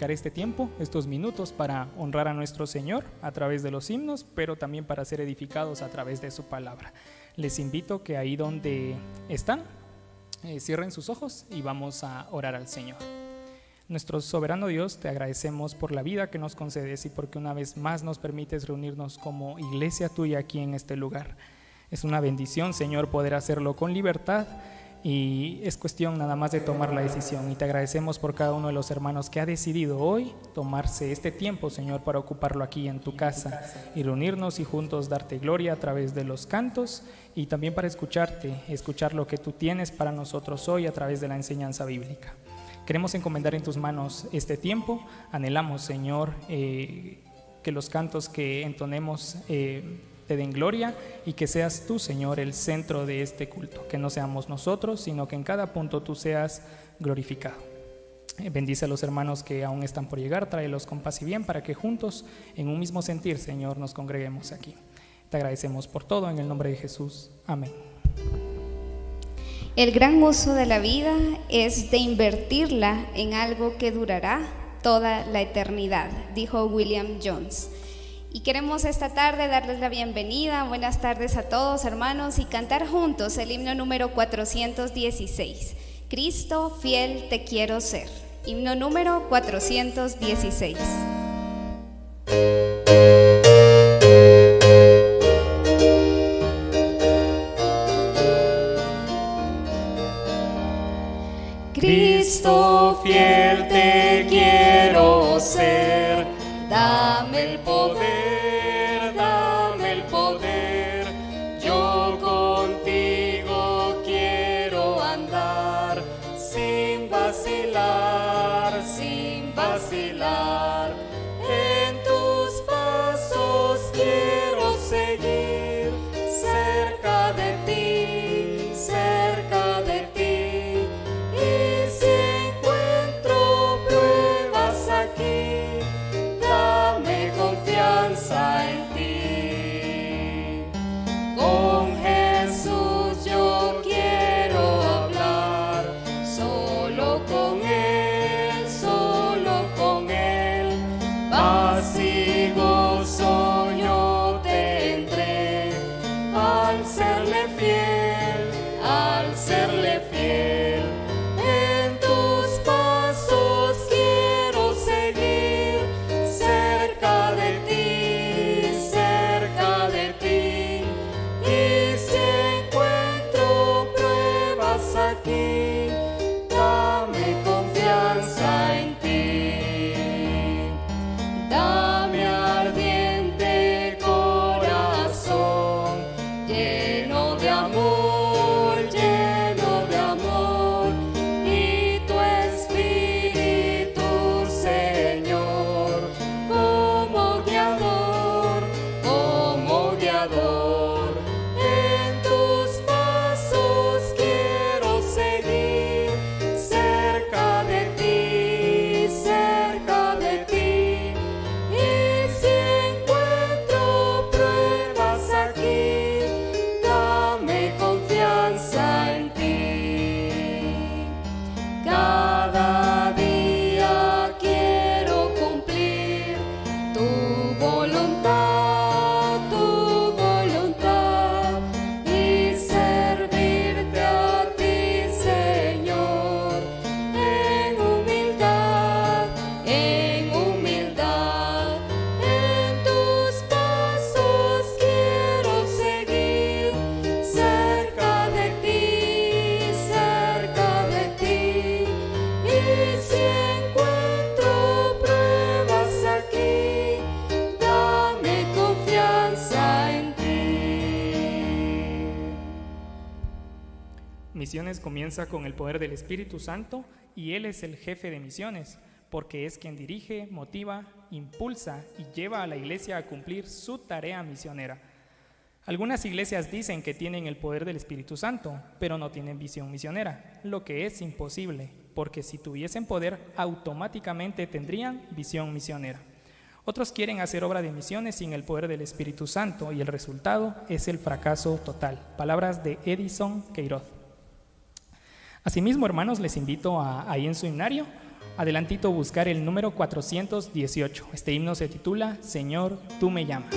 dedicar este tiempo, estos minutos, para honrar a nuestro Señor a través de los himnos, pero también para ser edificados a través de su palabra. Les invito que ahí donde están, cierren sus ojos y vamos a orar al Señor. Nuestro soberano Dios, te agradecemos por la vida que nos concedes y porque una vez más nos permites reunirnos como iglesia tuya aquí en este lugar. Es una bendición, Señor, poder hacerlo con libertad y es cuestión nada más de tomar la decisión. Y te agradecemos por cada uno de los hermanos que ha decidido hoy tomarse este tiempo, Señor, para ocuparlo aquí en tu casa y reunirnos y juntos darte gloria a través de los cantos y también para escucharte, escuchar lo que tú tienes para nosotros hoy a través de la enseñanza bíblica. Queremos encomendar en tus manos este tiempo. Anhelamos, Señor, que los cantos que entonemos te den gloria y que seas tú, Señor, el centro de este culto. Que no seamos nosotros, sino que en cada punto tú seas glorificado. Bendice a los hermanos que aún están por llegar, tráelos con paz y bien para que juntos, en un mismo sentir, Señor, nos congreguemos aquí. Te agradecemos por todo, en el nombre de Jesús. Amén. El gran uso de la vida es de invertirla en algo que durará toda la eternidad, dijo William Jones. Y queremos esta tarde darles la bienvenida, buenas tardes a todos hermanos, y cantar juntos el himno número 416, Cristo fiel te quiero ser, himno número 416. Cristo fiel te quiero ser, dame el poder, yo contigo quiero andar, sin vacilar, en tus pasos quiero seguir, cerca de ti. En ti, con Jesús yo quiero hablar, solo con Él, paz y gozo yo tendré, al serle fiel, en tus pasos quiero seguir, cerca de ti. Aquí, dame confianza en ti, dame ardiente corazón, lleno de amor, y tu Espíritu, Señor, como guiador. En tus pasos quiero seguir, cerca de ti, y si encuentro pruebas aquí, dame confianza en ti. Cada día quiero cumplir tu voluntad, y servirte a ti, Señor, en humildad, en tus pasos quiero seguir, cerca de ti, y si encuentro pruebas aquí, dame confianza en ti. Misiones comienza con el poder del Espíritu Santo y Él es el jefe de misiones, porque es quien dirige, motiva, impulsa y lleva a la iglesia a cumplir su tarea misionera. Algunas iglesias dicen que tienen el poder del Espíritu Santo, pero no tienen visión misionera, lo que es imposible, porque si tuviesen poder, automáticamente tendrían visión misionera. Otros quieren hacer obra de misiones sin el poder del Espíritu Santo y el resultado es el fracaso total. Palabras de Edison Queiroz. Asimismo, hermanos, les invito ahí en su himnario adelantito buscar el número 418. Este himno se titula Señor, tú me llamas.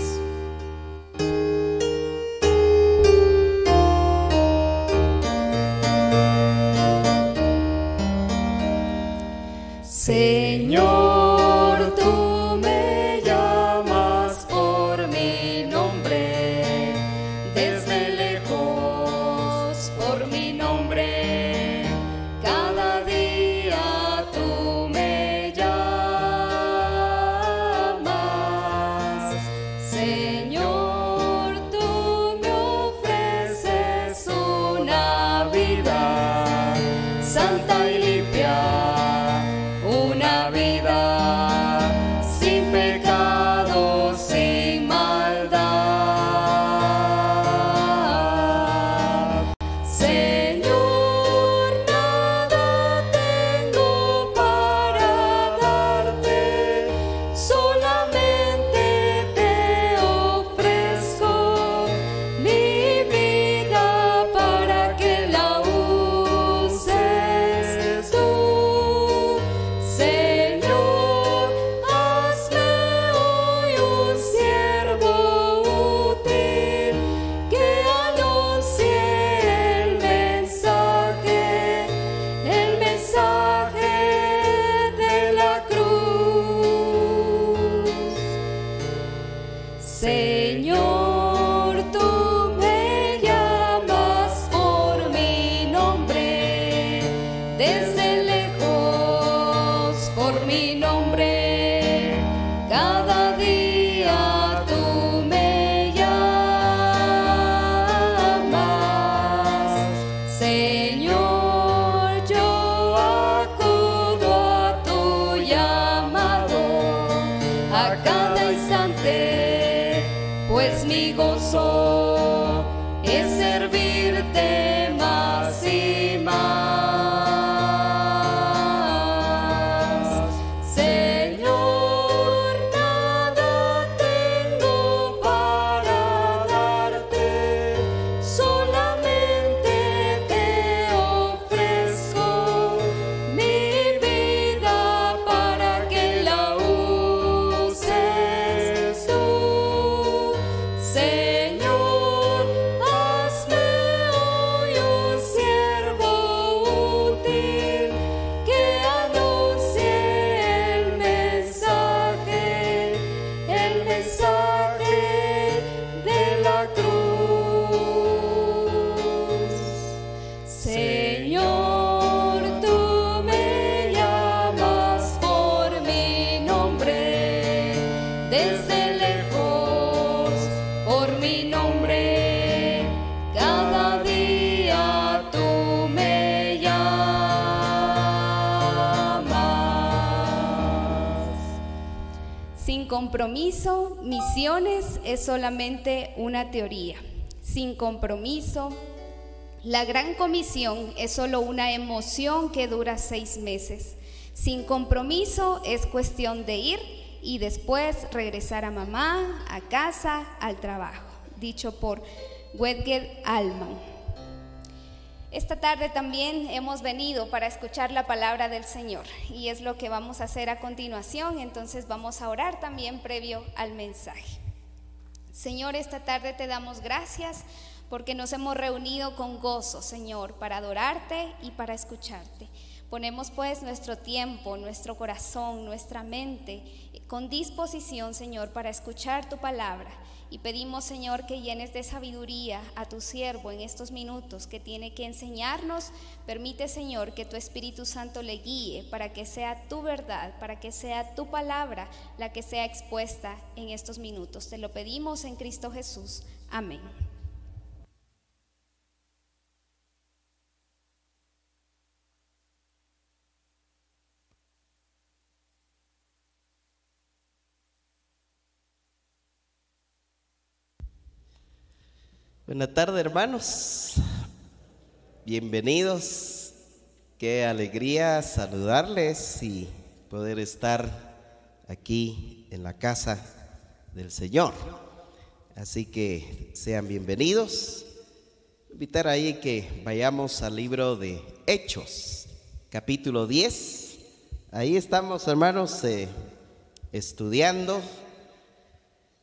Señor, tú me llamas por mi nombre, desde lejos por mi nombre, cada día tú me llamas. Señor, tú me ofreces una vida santa y limpia, una vida sin pecado, sin maldad. Señor, nada tengo para darte, solamente te ofrezco mi vida para que la uses tú. Señor, hazme hoy un siervo útil que anuncie el mensaje de la cruz. Señor, tú me llamas por mi nombre, desde lejos por mi nombre, cada día tú me llamas. Señor, yo acudo a tu llamado a cada instante, pues mi gozo es servirte más y más. Señor, nada tengo para darte, solamente te ofrezco mi vida para que la uses tú. Señor, hazme hoy un siervo útil que anuncie el mensaje de la cruz. Señor, tú me llamas por mi nombre, desde lejos por mi nombre, cada día tú me llamas. Sin compromiso, misiones es solamente una teoría. Sin compromiso, la gran comisión es solo una emoción que dura 6 meses. Sin compromiso es cuestión de ir y después regresar a mamá, a casa, al trabajo. Dicho por Wedgett Allman. Esta tarde también hemos venido para escuchar la palabra del Señor y es lo que vamos a hacer a continuación. Entonces vamos a orar también previo al mensaje. Señor, esta tarde te damos gracias porque nos hemos reunido con gozo, Señor, para adorarte y para escucharte. Ponemos pues nuestro tiempo, nuestro corazón, nuestra mente con disposición, Señor, para escuchar tu palabra. Y pedimos, Señor, que llenes de sabiduría a tu siervo en estos minutos que tiene que enseñarnos. Permite, Señor, que tu Espíritu Santo le guíe para que sea tu verdad, para que sea tu palabra la que sea expuesta en estos minutos. Te lo pedimos en Cristo Jesús. Amén. Buenas tardes, hermanos. Bienvenidos. Qué alegría saludarles y poder estar aquí en la casa del Señor. Así que sean bienvenidos. Invitar ahí que vayamos al libro de Hechos, capítulo 10. Ahí estamos, hermanos, estudiando,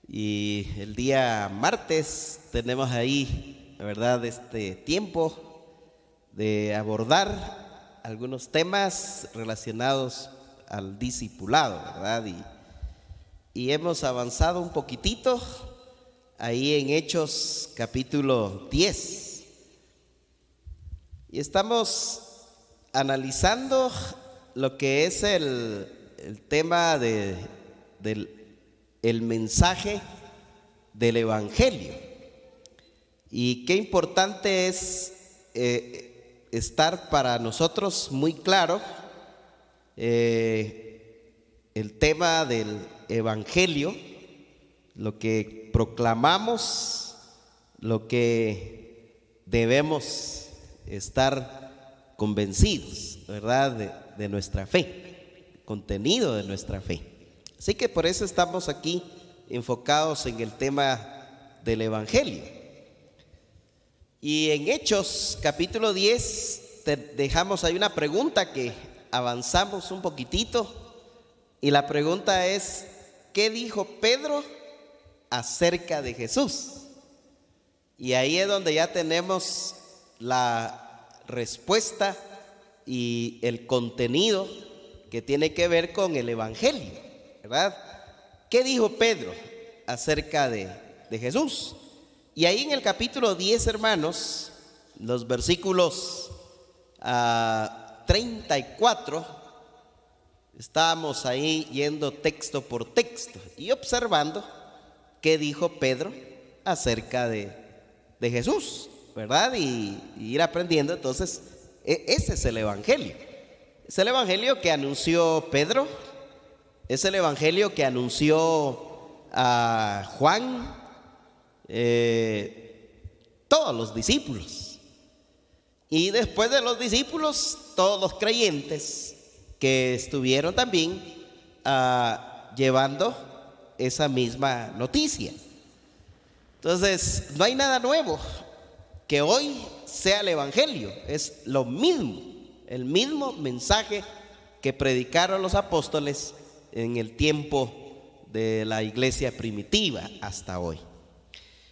y el día martes tenemos ahí, la verdad, este tiempo de abordar algunos temas relacionados al discipulado, ¿verdad? Y hemos avanzado un poquitito ahí en Hechos capítulo 10. Y estamos analizando lo que es el tema del mensaje del Evangelio. Y qué importante es estar para nosotros muy claro el tema del Evangelio, lo que proclamamos, lo que debemos estar convencidos, ¿verdad? De nuestra fe, contenido de nuestra fe. Así que por eso estamos aquí enfocados en el tema del Evangelio. Y en Hechos capítulo 10 dejamos ahí una pregunta que avanzamos un poquitito, y la pregunta es: ¿qué dijo Pedro acerca de Jesús? Y ahí es donde ya tenemos la respuesta y el contenido que tiene que ver con el Evangelio, ¿verdad? ¿Qué dijo Pedro acerca de Jesús? Y ahí en el capítulo 10, hermanos, los versículos 34, estábamos ahí yendo texto por texto y observando qué dijo Pedro acerca de Jesús, ¿verdad? Y ir aprendiendo. Entonces, ese es el Evangelio. Es el Evangelio que anunció Pedro, es el Evangelio que anunció a Juan, todos los discípulos. Y después de los discípulos, todos los creyentes que estuvieron también llevando esa misma noticia. Entonces, no hay nada nuevo que hoy sea el Evangelio, es lo mismo, el mismo mensaje que predicaron los apóstoles en el tiempo de la iglesia primitiva hasta hoy.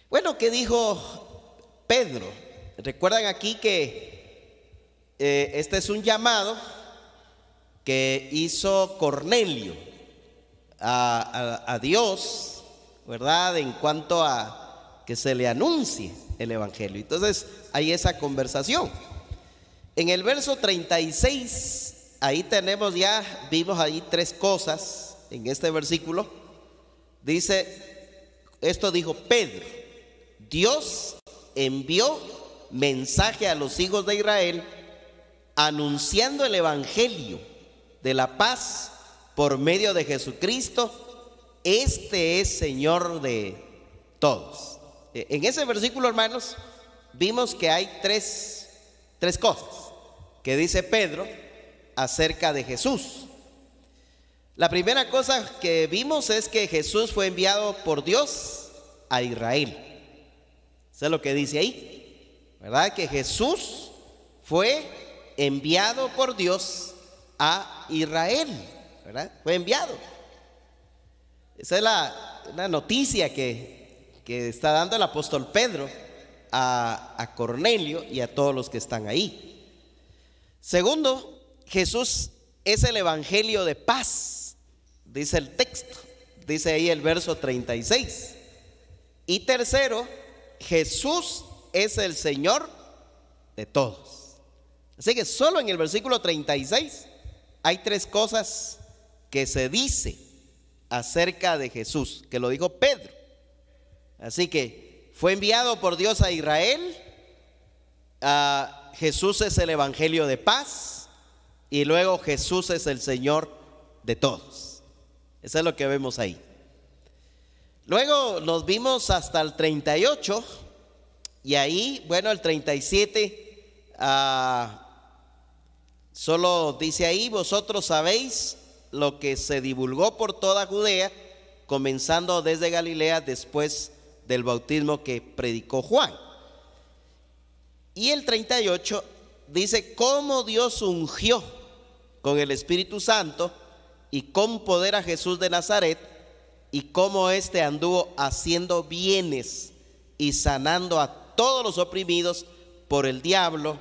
Bueno, ¿qué dijo Pedro? Recuerdan aquí que este es un llamado que hizo Cornelio a Dios, ¿verdad? En cuanto a que se le anuncie el Evangelio. Entonces hay esa conversación. En el verso 36, ahí tenemos ya, vimos ahí tres cosas en este versículo. Dice, esto dijo Pedro: Dios envió mensaje a los hijos de Israel anunciando el Evangelio de la paz por medio de Jesucristo. Este es Señor de todos. En ese versículo, hermanos, vimos que hay tres cosas que dice Pedro acerca de Jesús. La primera cosa que vimos es que Jesús fue enviado por Dios a Israel. Eso es lo que dice ahí, ¿verdad? Que Jesús fue enviado por Dios a Israel, ¿verdad? Fue enviado. Esa es la noticia que está dando el apóstol Pedro a Cornelio y a todos los que están ahí. Segundo, Jesús es el Evangelio de paz, dice el texto, dice ahí el verso 36. Y tercero, Jesús es el Señor de todos. Así que solo en el versículo 36 hay tres cosas que se dice acerca de Jesús, que lo dijo Pedro. Así que fue enviado por Dios a Israel, Jesús es el Evangelio de paz, y luego Jesús es el Señor de todos. Eso es lo que vemos ahí. Luego nos vimos hasta el 38, y ahí, bueno, el 37 solo dice ahí: vosotros sabéis lo que se divulgó por toda Judea, comenzando desde Galilea después del bautismo que predicó Juan. Y el 38 dice cómo Dios ungió con el Espíritu Santo y con poder a Jesús de Nazaret, y cómo éste anduvo haciendo bienes y sanando a todos los oprimidos por el diablo,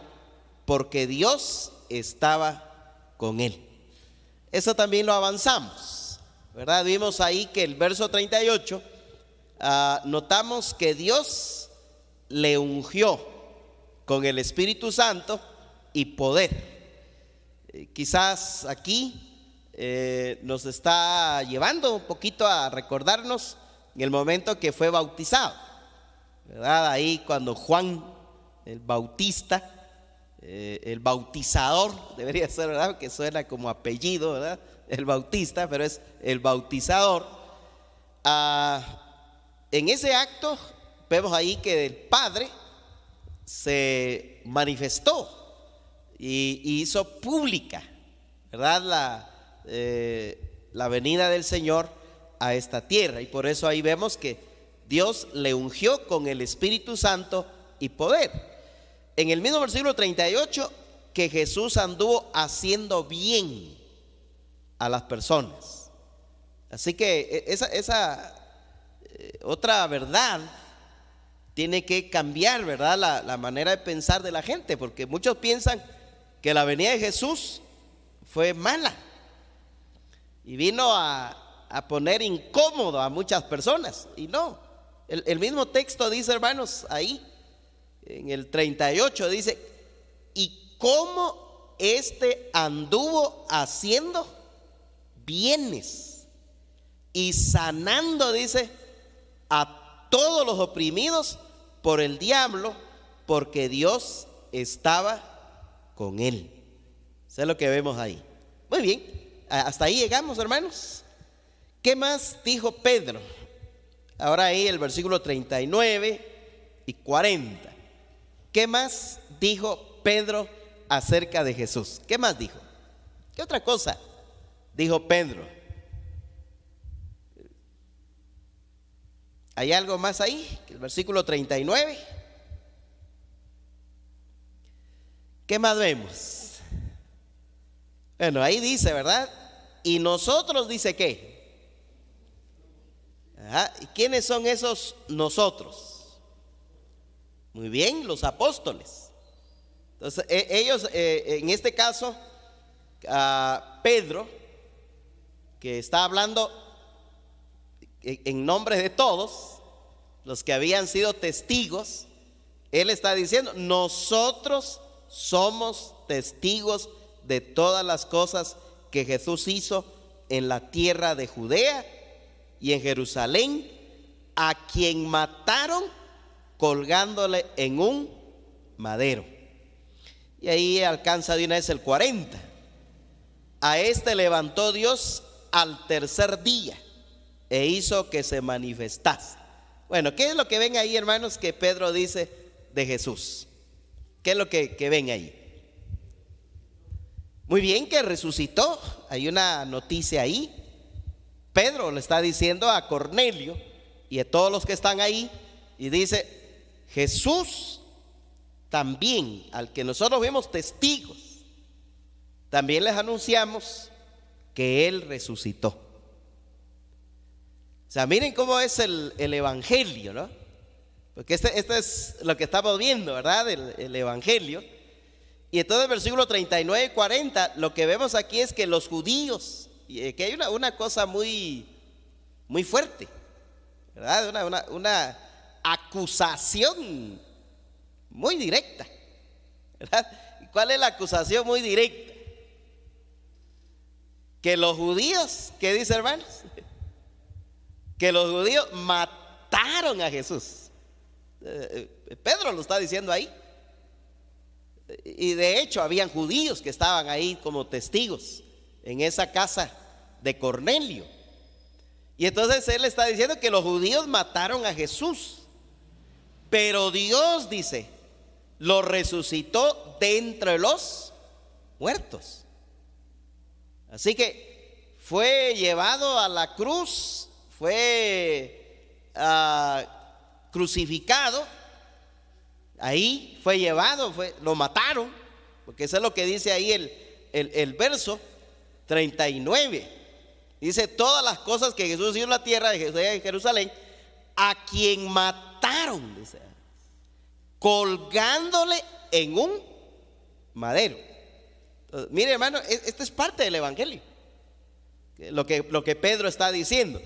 porque Dios estaba con él. Eso también lo avanzamos, ¿verdad? Vimos ahí que el verso 38, notamos que Dios le ungió con el Espíritu Santo y poder. Quizás aquí nos está llevando un poquito a recordarnos en el momento que fue bautizado, ¿verdad? Ahí cuando Juan el Bautista, el bautizador, debería ser, ¿verdad? Que suena como apellido, ¿verdad? El Bautista, pero es el bautizador. En ese acto vemos ahí que el Padre se manifestó y hizo pública, ¿verdad? La venida del Señor a esta tierra, y por eso ahí vemos que Dios le ungió con el Espíritu Santo y poder. En el mismo versículo 38, que Jesús anduvo haciendo bien a las personas. Así que esa otra verdad tiene que cambiar, ¿verdad? La manera de pensar de la gente, porque muchos piensan que la venida de Jesús fue mala y vino a poner incómodo a muchas personas, y no. El mismo texto dice, hermanos, ahí en el 38 dice: y cómo éste anduvo haciendo bienes y sanando, dice, a todos los oprimidos por el diablo, porque Dios estaba con él. Eso es lo que vemos ahí. Muy bien, hasta ahí llegamos, hermanos. ¿Qué más dijo Pedro? Ahora ahí el versículo 39 y 40. ¿Qué más dijo Pedro acerca de Jesús? ¿Qué más dijo? ¿Qué otra cosa dijo Pedro? ¿Hay algo más ahí? El versículo 39. ¿Qué más vemos? Bueno, ahí dice, ¿verdad? Y nosotros, dice ¿qué? ¿Y quiénes son esos nosotros? Muy bien, los apóstoles. Entonces ellos, en este caso, Pedro, que está hablando en nombre de todos los que habían sido testigos, él está diciendo: nosotros somos testigos de todas las cosas que Jesús hizo en la tierra de Judea y en Jerusalén, a quien mataron colgándole en un madero. Y ahí alcanza de una vez el 40. A este levantó Dios al tercer día e hizo que se manifestase. Bueno, ¿qué es lo que ven ahí, hermanos, que Pedro dice de Jesús? ¿Qué es lo que ven ahí? Muy bien, que resucitó. Hay una noticia ahí. Pedro le está diciendo a Cornelio y a todos los que están ahí, y dice: Jesús también, al que nosotros vimos testigos, también les anunciamos que Él resucitó. O sea, miren cómo es el evangelio, ¿no? Porque este es lo que estamos viendo, ¿verdad? El evangelio. Y entonces el versículo 39 y 40, lo que vemos aquí es que los judíos, que hay una cosa muy, muy fuerte, ¿verdad? Una acusación muy directa, ¿verdad? ¿Cuál es la acusación muy directa? Que los judíos, ¿qué dice, hermanos? Que los judíos mataron a Jesús. Pedro lo está diciendo ahí. Y de hecho habían judíos que estaban ahí como testigos en esa casa de Cornelio. Y entonces él está diciendo que los judíos mataron a Jesús, pero Dios, dice, lo resucitó de entre los muertos. Así que fue llevado a la cruz, fue crucificado. Ahí fue llevado, lo mataron, porque eso es lo que dice ahí el verso 39. Dice: todas las cosas que Jesús hizo en la tierra de Jerusalén, a quien mataron, dice, colgándole en un madero. Entonces, mire, hermano, esto es parte del evangelio, lo que Pedro está diciendo.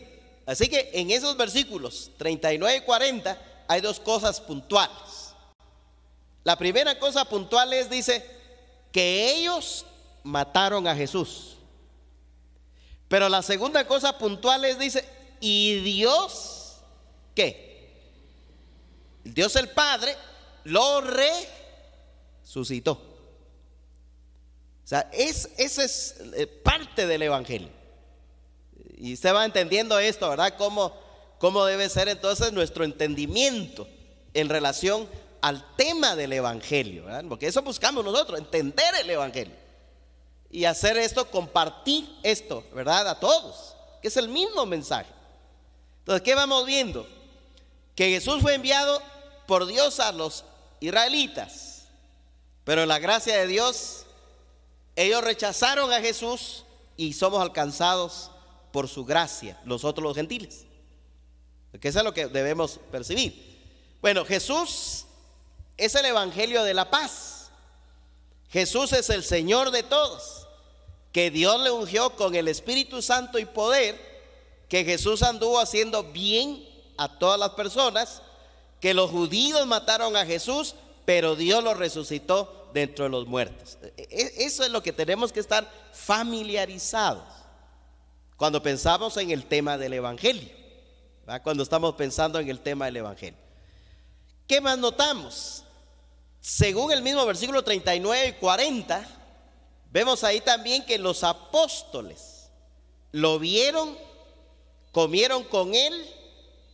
Así que en esos versículos 39 y 40 hay dos cosas puntuales. La primera cosa puntual es, dice, que ellos mataron a Jesús. Pero la segunda cosa puntual es, dice, y Dios, ¿qué? Dios el Padre lo resucitó. O sea, esa es parte del evangelio. Y usted va entendiendo esto, ¿verdad? Cómo debe ser entonces nuestro entendimiento en relación al tema del evangelio, ¿verdad? Porque eso buscamos nosotros, entender el evangelio. Y hacer esto, compartir esto, ¿verdad? A todos, que es el mismo mensaje. Entonces, ¿qué vamos viendo? Que Jesús fue enviado por Dios a los israelitas, pero en la gracia de Dios, ellos rechazaron a Jesús y somos alcanzados por su gracia, nosotros los gentiles. Porque eso es lo que debemos percibir. Bueno, Jesús es el evangelio de la paz. Jesús es el Señor de todos, que Dios le ungió con el Espíritu Santo y poder, que Jesús anduvo haciendo bien a todas las personas, que los judíos mataron a Jesús, pero Dios lo resucitó de entre los muertos. Eso es lo que tenemos que estar familiarizados cuando pensamos en el tema del evangelio, ¿verdad? Cuando estamos pensando en el tema del evangelio. ¿Qué más notamos? Según el mismo versículo 39 y 40, vemos ahí también que los apóstoles lo vieron, comieron con él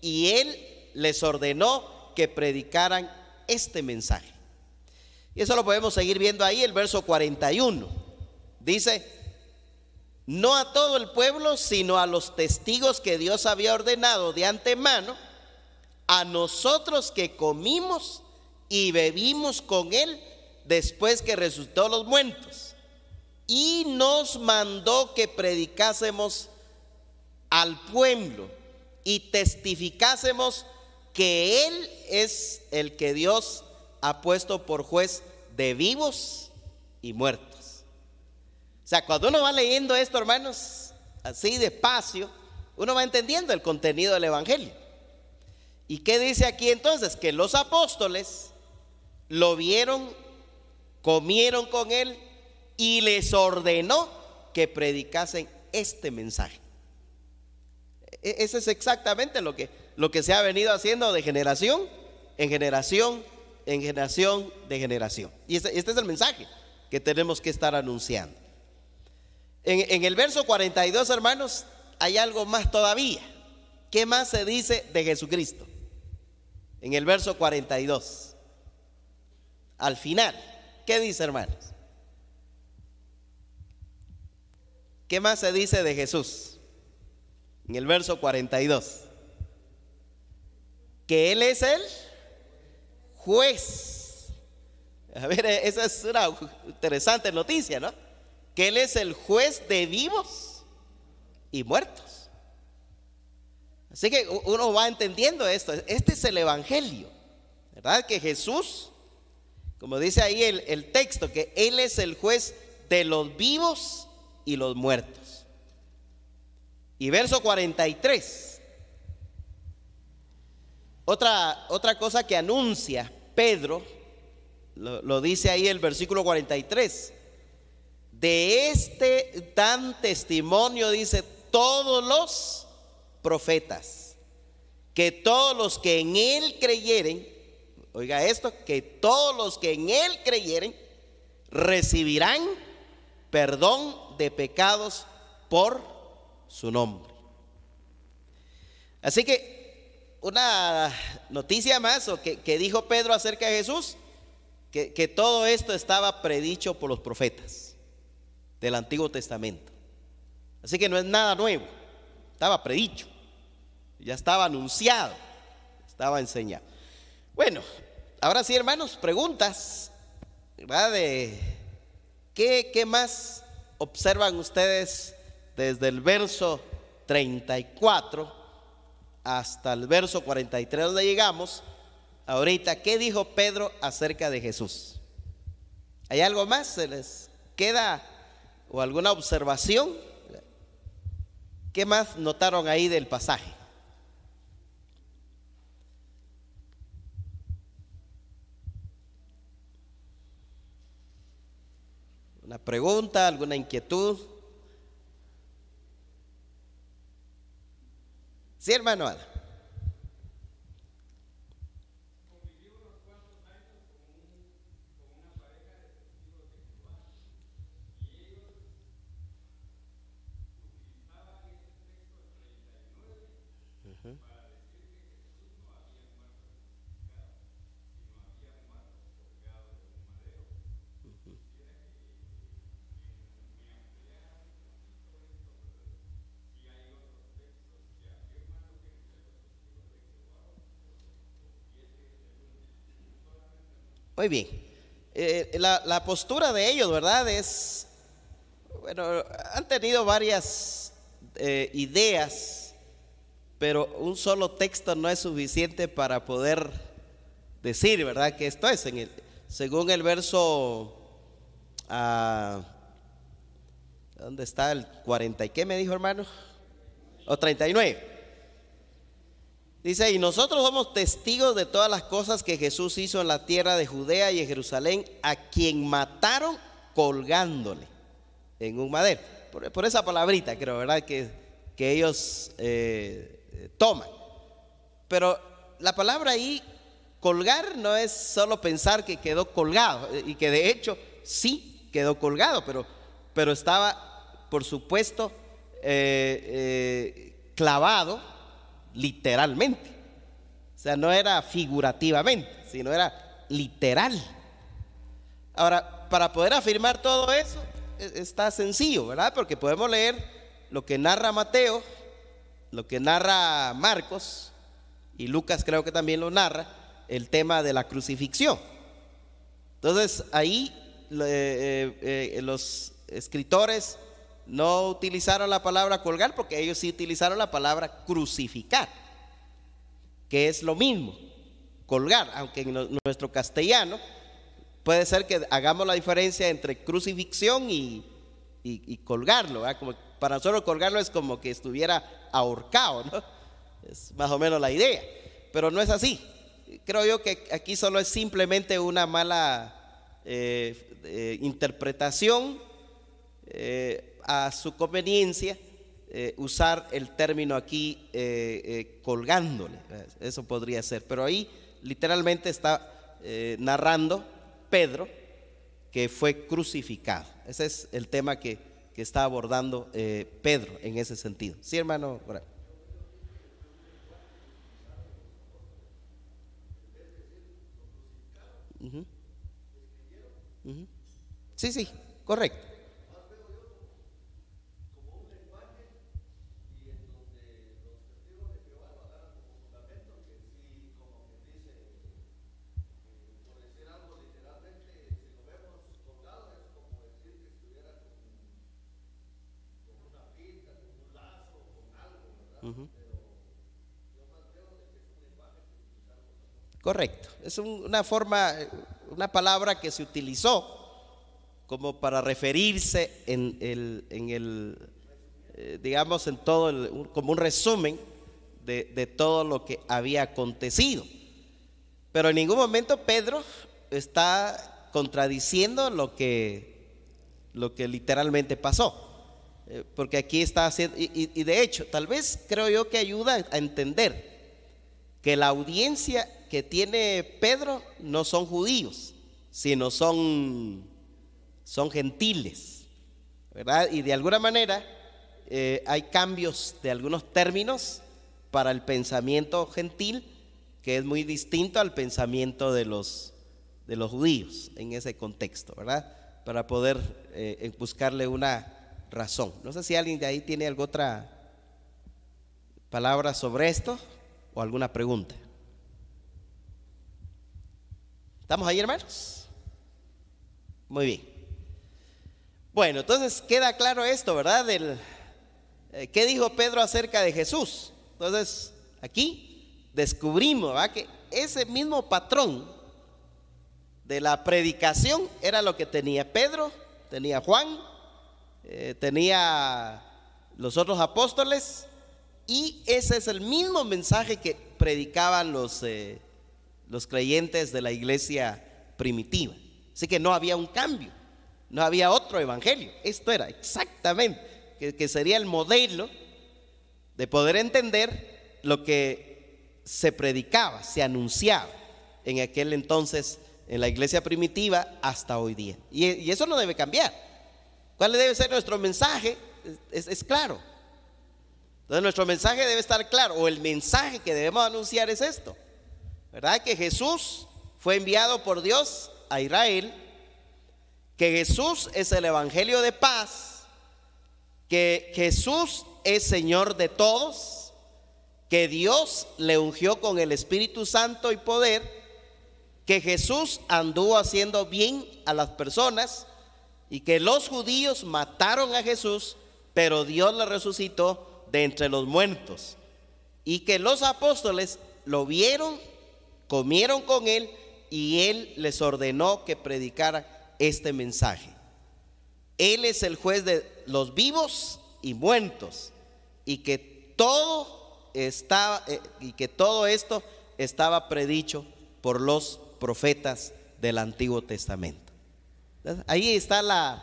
y él les ordenó que predicaran este mensaje. Y eso lo podemos seguir viendo ahí, el verso 41. Dice: no a todo el pueblo, sino a los testigos que Dios había ordenado de antemano, a nosotros que comimos y bebimos con él después que resucitó los muertos, y nos mandó que predicásemos al pueblo y testificásemos que él es el que Dios ha puesto por juez de vivos y muertos. O sea, cuando uno va leyendo esto, hermanos, así despacio, uno va entendiendo el contenido del evangelio. ¿Y qué dice aquí entonces? Que los apóstoles lo vieron, comieron con él y les ordenó que predicasen este mensaje. Eso es exactamente lo que se ha venido haciendo de generación en generación, en generación de generación. Y este es el mensaje que tenemos que estar anunciando. En el verso 42, hermanos, hay algo más todavía. ¿Qué más se dice de Jesucristo? En el verso 42, al final, ¿qué dice, hermanos? ¿Qué más se dice de Jesús? En el verso 42, que Él es el juez. A ver, esa es una interesante noticia, ¿no? Que Él es el juez de vivos y muertos. Así que uno va entendiendo esto. Este es el evangelio, ¿verdad? Que Jesús, como dice ahí el texto, que Él es el juez de los vivos y los muertos. Y verso 43, otra cosa que anuncia Pedro, lo dice ahí el versículo 43. De este dan testimonio, dice, todos los profetas, que todos los que en él creyeren, oiga esto, que todos los que en él creyeren recibirán perdón de pecados por su nombre. Así que una noticia más, o que dijo Pedro acerca de Jesús, que todo esto estaba predicho por los profetas del Antiguo Testamento. Así que no es nada nuevo, estaba predicho, ya estaba anunciado, estaba enseñado. Bueno, ahora sí, hermanos, preguntas, ¿verdad? ¿Qué más observan ustedes desde el verso 34 hasta el verso 43 donde llegamos ahorita? ¿Qué dijo Pedro acerca de Jesús? ¿Hay algo más? ¿Se les queda o alguna observación? ¿Qué más notaron ahí del pasaje? ¿Una pregunta, alguna inquietud? Sí, hermano Ada. Muy bien. La postura de ellos, ¿verdad? Es, bueno, han tenido varias ideas, pero un solo texto no es suficiente para poder decir, ¿verdad?, que esto es. Según el verso, ¿dónde está el 40 y qué me dijo, hermano? O 39. Dice, y nosotros somos testigos de todas las cosas que Jesús hizo en la tierra de Judea y en Jerusalén, a quien mataron colgándole en un madero. Por esa palabrita, creo, ¿verdad?, que ellos toman. Pero la palabra ahí, colgar, no es solo pensar que quedó colgado, y que de hecho sí quedó colgado, pero estaba, por supuesto, clavado literalmente. O sea, no era figurativamente, sino era literal. Ahora, para poder afirmar todo eso está sencillo, ¿verdad? Porque podemos leer lo que narra Mateo, lo que narra Marcos, y Lucas creo que también lo narra, el tema de la crucifixión. Entonces ahí los escritores no utilizaron la palabra colgar, porque ellos sí utilizaron la palabra crucificar, que es lo mismo, colgar, aunque en nuestro castellano puede ser que hagamos la diferencia entre crucifixión y colgarlo, ¿verdad? Como para nosotros colgarlo es como que estuviera ahorcado, ¿no? Es más o menos la idea, pero no es así. Creo yo que aquí solo es simplemente una mala interpretación a su conveniencia, usar el término aquí colgándole. Eso podría ser, pero ahí literalmente está narrando Pedro que fue crucificado. Ese es el tema que está abordando Pedro en ese sentido. Sí, hermano. Sí, sí, correcto. Correcto, es una forma, una palabra que se utilizó como para referirse digamos, en todo como un resumen de todo lo que había acontecido. Pero en ningún momento Pedro está contradiciendo lo que literalmente pasó. Porque aquí está haciendo, y de hecho, tal vez creo yo que ayuda a entender que la audiencia que tiene Pedro no son judíos, sino son gentiles, ¿verdad? Y de alguna manera hay cambios de algunos términos para el pensamiento gentil que es muy distinto al pensamiento de los judíos en ese contexto, ¿verdad? Para poder buscarle una razón. No sé si alguien de ahí tiene alguna otra palabra sobre esto o alguna pregunta. ¿Estamos ahí, hermanos? Muy bien. Bueno, entonces queda claro esto, ¿verdad? ¿Qué dijo Pedro acerca de Jesús? Entonces, aquí descubrimos, ¿verdad?, que ese mismo patrón de la predicación era lo que tenía Pedro, tenía Juan, tenía los otros apóstoles, y ese es el mismo mensaje que predicaban los creyentes de la iglesia primitiva. Así que no había un cambio, no había otro evangelio. Esto era exactamente, que sería el modelo de poder entender lo que se predicaba, se anunciaba en aquel entonces en la iglesia primitiva hasta hoy día. Y eso no debe cambiar. ¿Cuál debe ser nuestro mensaje? Es claro. Entonces nuestro mensaje debe estar claro, o el mensaje que debemos anunciar es esto, ¿verdad? Que Jesús fue enviado por Dios a Israel, que Jesús es el evangelio de paz, que Jesús es Señor de todos, que Dios le ungió con el Espíritu Santo y poder, que Jesús anduvo haciendo bien a las personas y que los judíos mataron a Jesús, pero Dios le resucitó de entre los muertos, y que los apóstoles lo vieron, comieron con él, y él les ordenó que predicara este mensaje. Él es el juez de los vivos y muertos, y que todo esto estaba predicho por los profetas del Antiguo Testamento. Entonces, ahí está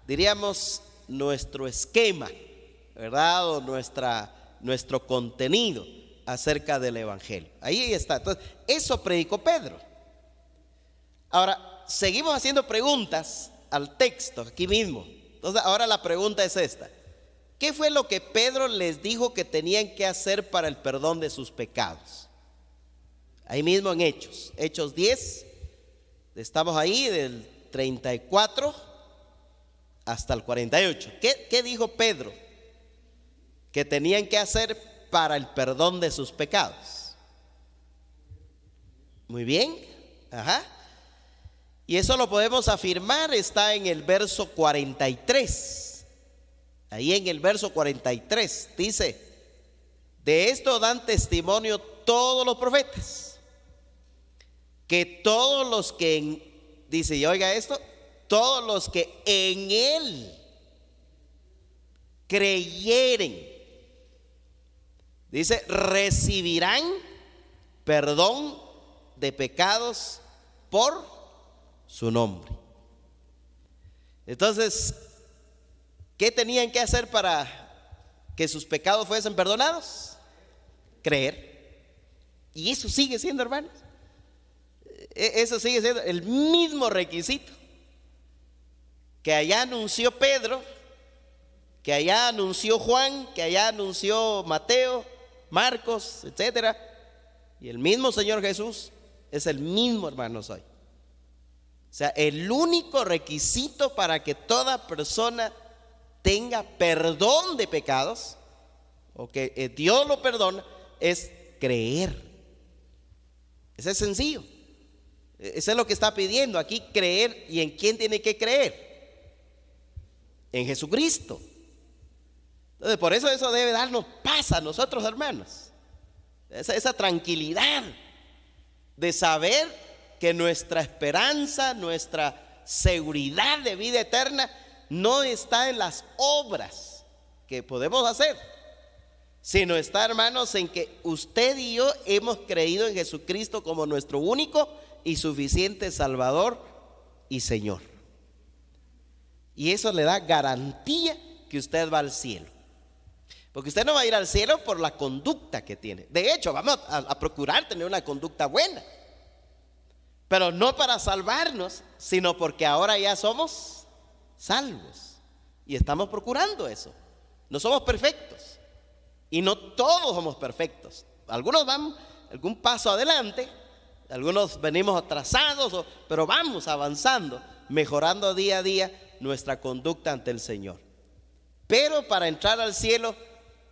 diríamos, nuestro esquema, ¿verdad? O nuestro contenido acerca del evangelio. Ahí está. Entonces, eso predicó Pedro. Ahora, seguimos haciendo preguntas al texto aquí mismo. Entonces, ahora la pregunta es esta: ¿qué fue lo que Pedro les dijo que tenían que hacer para el perdón de sus pecados? Ahí mismo en Hechos 10, estamos ahí del 34 hasta el 48. ¿Qué dijo Pedro que tenían que hacer para el perdón de sus pecados? Muy bien, ajá. Y eso lo podemos afirmar, está en el verso 43. Ahí en el verso 43 dice: de esto dan testimonio todos los profetas, que todos los que, dice, y oiga esto, todos los que en él creyeren, dice, recibirán perdón de pecados por su nombre. Entonces, ¿qué tenían que hacer para que sus pecados fuesen perdonados? Creer. Y eso sigue siendo, hermanos, eso sigue siendo el mismo requisito que allá anunció Pedro, que allá anunció Juan, que allá anunció Mateo, Marcos, etcétera. Y el mismo Señor Jesús es el mismo, hermanos, hoy. O sea, el único requisito para que toda persona tenga perdón de pecados, o que Dios lo perdona, es creer. Ese es sencillo. Eso es lo que está pidiendo aquí, creer. ¿Y en quién tiene que creer? En Jesucristo. Entonces, por eso debe darnos paz a nosotros, hermanos. Esa tranquilidad de saber que nuestra esperanza, nuestra seguridad de vida eterna no está en las obras que podemos hacer, sino está, hermanos, en que usted y yo hemos creído en Jesucristo como nuestro único y suficiente Salvador y Señor. Y eso le da garantía que usted va al cielo. Porque usted no va a ir al cielo por la conducta que tiene. De hecho, vamos a procurar tener una conducta buena, pero no para salvarnos, sino porque ahora ya somos salvos y estamos procurando eso. No somos perfectos y no todos somos perfectos. Algunos van algún paso adelante, algunos venimos atrasados, pero vamos avanzando, mejorando día a día nuestra conducta ante el Señor. Pero para entrar al cielo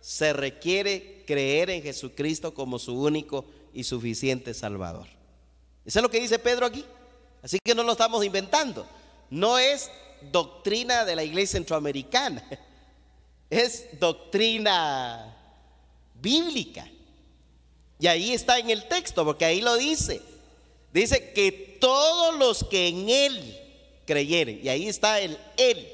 se requiere creer en Jesucristo como su único y suficiente Salvador. Eso es lo que dice Pedro aquí. Así que no lo estamos inventando. No es doctrina de la iglesia centroamericana, es doctrina bíblica. Y ahí está en el texto, porque ahí lo dice. Dice que todos los que en Él creyeren, y ahí está el Él,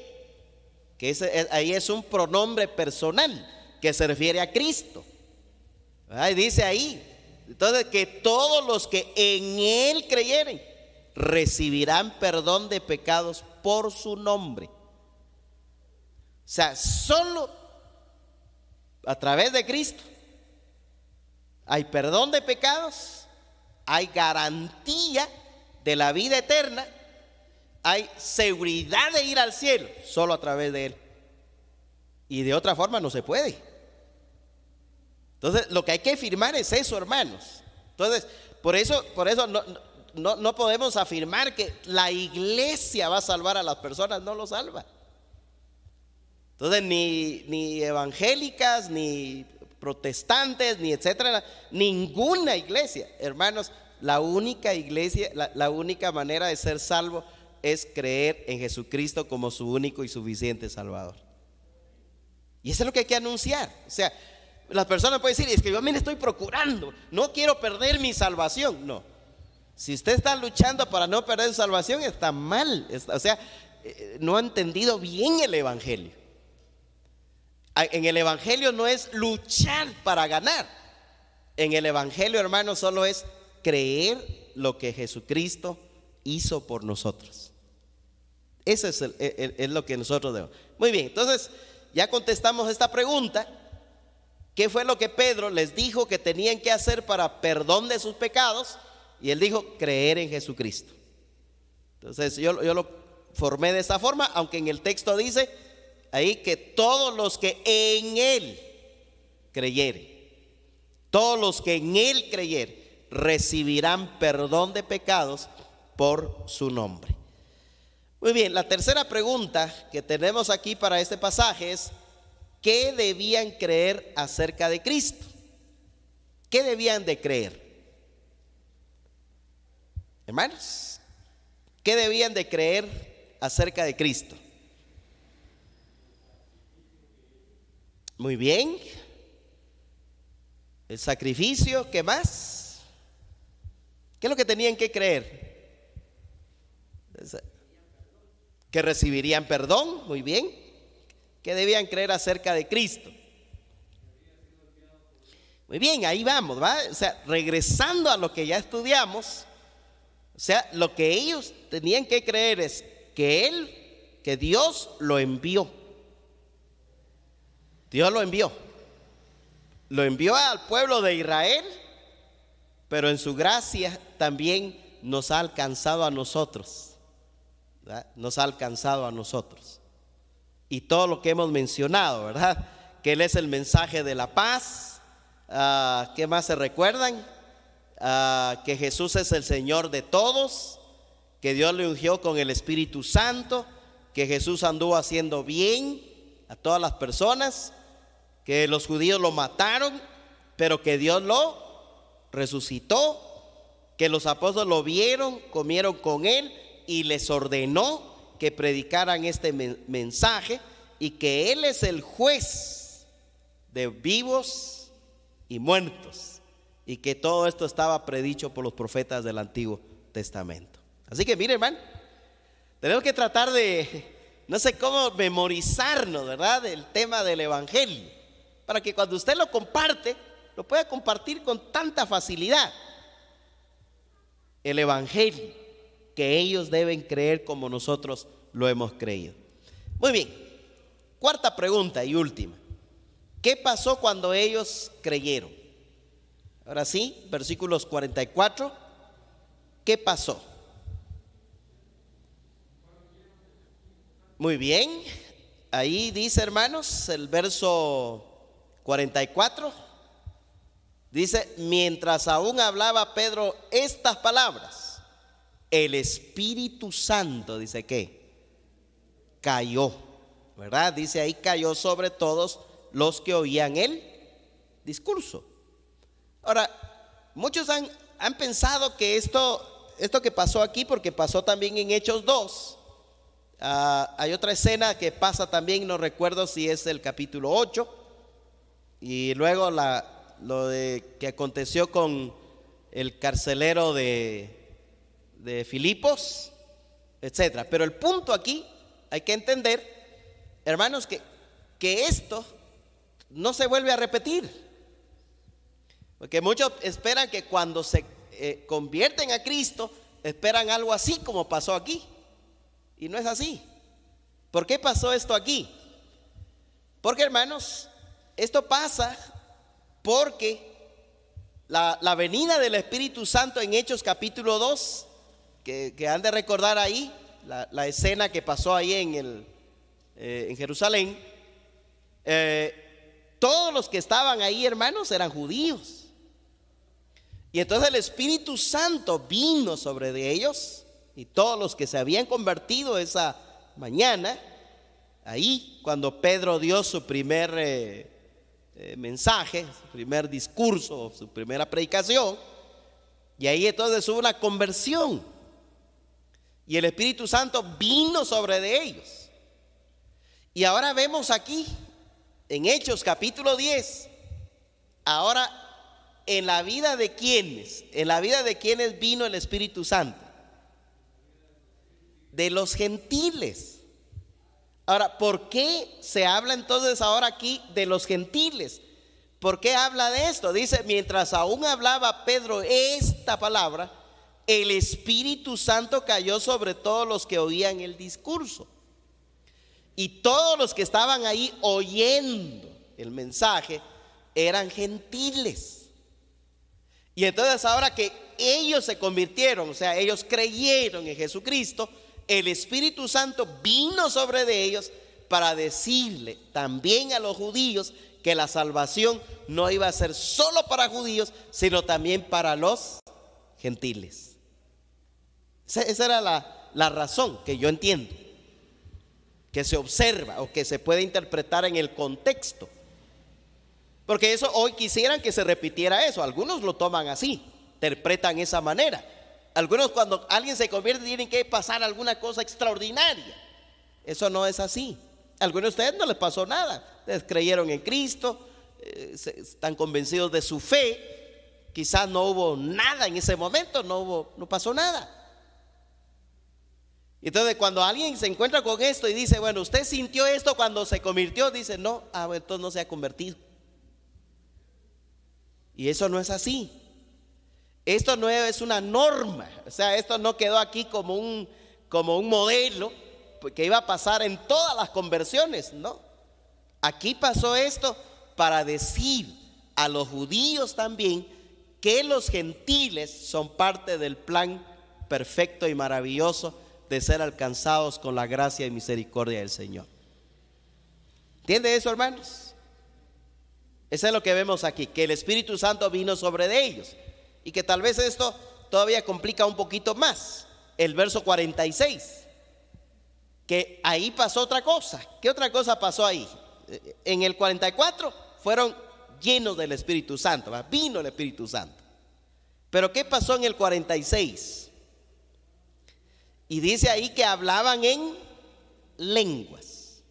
que ahí es un pronombre personal que se refiere a Cristo. Ahí dice ahí, entonces, que todos los que en Él creyeren recibirán perdón de pecados por su nombre. O sea, solo a través de Cristo hay perdón de pecados, hay garantía de la vida eterna, hay seguridad de ir al cielo, solo a través de Él. Y de otra forma no se puede. Entonces, lo que hay que afirmar es eso, hermanos. Entonces, por eso no podemos afirmar que la iglesia va a salvar a las personas, no lo salva. Entonces, ni evangélicas, ni protestantes, ni etcétera, ninguna iglesia, hermanos, la única iglesia, la única manera de ser salvo es creer en Jesucristo como su único y suficiente Salvador. Y eso es lo que hay que anunciar. O sea, las personas pueden decir, es que yo me estoy procurando, no quiero perder mi salvación. No, si usted está luchando para no perder su salvación, está mal, o sea, no ha entendido bien el evangelio. En el evangelio no es luchar para ganar. En el evangelio, hermanos, solo es creer lo que Jesucristo hizo por nosotros. Eso es lo que nosotros debemos. Muy bien, entonces ya contestamos esta pregunta. ¿Qué fue lo que Pedro les dijo que tenían que hacer para perdón de sus pecados? Y él dijo, creer en Jesucristo. Entonces yo lo formé de esta forma, aunque en el texto dice ahí que todos los que en Él creyeren, todos los que en Él creyeren, recibirán perdón de pecados por su nombre. Muy bien, la tercera pregunta que tenemos aquí para este pasaje es: ¿qué debían creer acerca de Cristo? ¿Qué debían de creer? Hermanos, ¿qué debían de creer acerca de Cristo? Muy bien. El sacrificio, ¿qué más? ¿Qué es lo que tenían que creer? Que recibirían perdón, muy bien. ¿Qué debían creer acerca de Cristo? Muy bien, ahí vamos, ¿va? O sea, regresando a lo que ya estudiamos, o sea, lo que ellos tenían que creer es que Dios lo envió. Dios lo envió. Lo envió al pueblo de Israel, pero en su gracia también nos ha alcanzado a nosotros, ¿verdad? Nos ha alcanzado a nosotros. Y todo lo que hemos mencionado, ¿verdad? Que Él es el mensaje de la paz. ¿Qué más se recuerdan? Que Jesús es el Señor de todos, que Dios le ungió con el Espíritu Santo, que Jesús anduvo haciendo bien a todas las personas, que los judíos lo mataron, pero que Dios lo resucitó, que los apóstoles lo vieron, comieron con Él y les ordenó que predicaran este mensaje, y que Él es el juez de vivos y muertos, y que todo esto estaba predicho por los profetas del Antiguo Testamento. Así que mire, hermano, tenemos que tratar de, no sé cómo memorizarnos, ¿verdad?, del tema del evangelio, para que cuando usted lo comparte, lo pueda compartir con tanta facilidad. El evangelio que ellos deben creer como nosotros lo hemos creído. Muy bien, cuarta pregunta y última: ¿qué pasó cuando ellos creyeron? Ahora sí, versículos 44. ¿Qué pasó? Muy bien, ahí dice, hermanos, el verso 44 dice: mientras aún hablaba Pedro estas palabras, el Espíritu Santo, dice que cayó, ¿verdad? Dice ahí, cayó sobre todos los que oían el discurso. Ahora, muchos han pensado que esto que pasó aquí, porque pasó también en Hechos 2, hay otra escena que pasa también, no recuerdo si es el capítulo 8, y luego lo de que aconteció con el carcelero de Filipos, etcétera. Pero el punto aquí, hay que entender, hermanos, que esto no se vuelve a repetir, porque muchos esperan que cuando se convierten a Cristo, esperan algo así como pasó aquí, y no es así. ¿Por qué pasó esto aquí? Porque, hermanos, esto pasa porque la venida del Espíritu Santo en Hechos capítulo 2, que han de recordar ahí, la escena que pasó ahí en Jerusalén, todos los que estaban ahí, hermanos, eran judíos. Y entonces el Espíritu Santo vino sobre de ellos, y todos los que se habían convertido esa mañana, ahí cuando Pedro dio su primer mensaje, su primer discurso, su primera predicación, y ahí entonces hubo una conversión, y el Espíritu Santo vino sobre de ellos. Y ahora vemos aquí en Hechos capítulo 10, ahora en la vida de quienes, vino el Espíritu Santo, de los gentiles. Ahora, ¿por qué se habla entonces ahora aquí de los gentiles? ¿Por qué habla de esto? Dice, mientras aún hablaba Pedro esta palabra, el Espíritu Santo cayó sobre todos los que oían el discurso. Y todos los que estaban ahí oyendo el mensaje eran gentiles. Y entonces ahora que ellos se convirtieron, o sea, ellos creyeron en Jesucristo, el Espíritu Santo vino sobre de ellos para decirle también a los judíos que la salvación no iba a ser solo para judíos, sino también para los gentiles. Esa era la razón que yo entiendo, que se observa o que se puede interpretar en el contexto. Porque eso hoy quisieran que se repitiera eso. Algunos lo toman así, interpretan esa manera. Algunos, cuando alguien se convierte, tienen que pasar alguna cosa extraordinaria. Eso no es así. A algunos de ustedes no les pasó nada. Ustedes creyeron en Cristo, están convencidos de su fe. Quizás no hubo nada en ese momento, no pasó nada. Entonces, cuando alguien se encuentra con esto y dice, bueno, usted sintió esto cuando se convirtió, dice, no, entonces no se ha convertido. Y eso no es así. Esto no es una norma, o sea, esto no quedó aquí como un modelo que iba a pasar en todas las conversiones, no. Aquí pasó esto para decir a los judíos también que los gentiles son parte del plan perfecto y maravilloso de ser alcanzados con la gracia y misericordia del Señor. ¿Entiende eso, hermanos? Eso es lo que vemos aquí, que el Espíritu Santo vino sobre de ellos. Y que tal vez esto todavía complica un poquito más. El verso 46, que ahí pasó otra cosa. ¿Qué otra cosa pasó ahí? En el 44 fueron llenos del Espíritu Santo, vino el Espíritu Santo. Pero ¿qué pasó en el 46? Y dice ahí que hablaban en lenguas.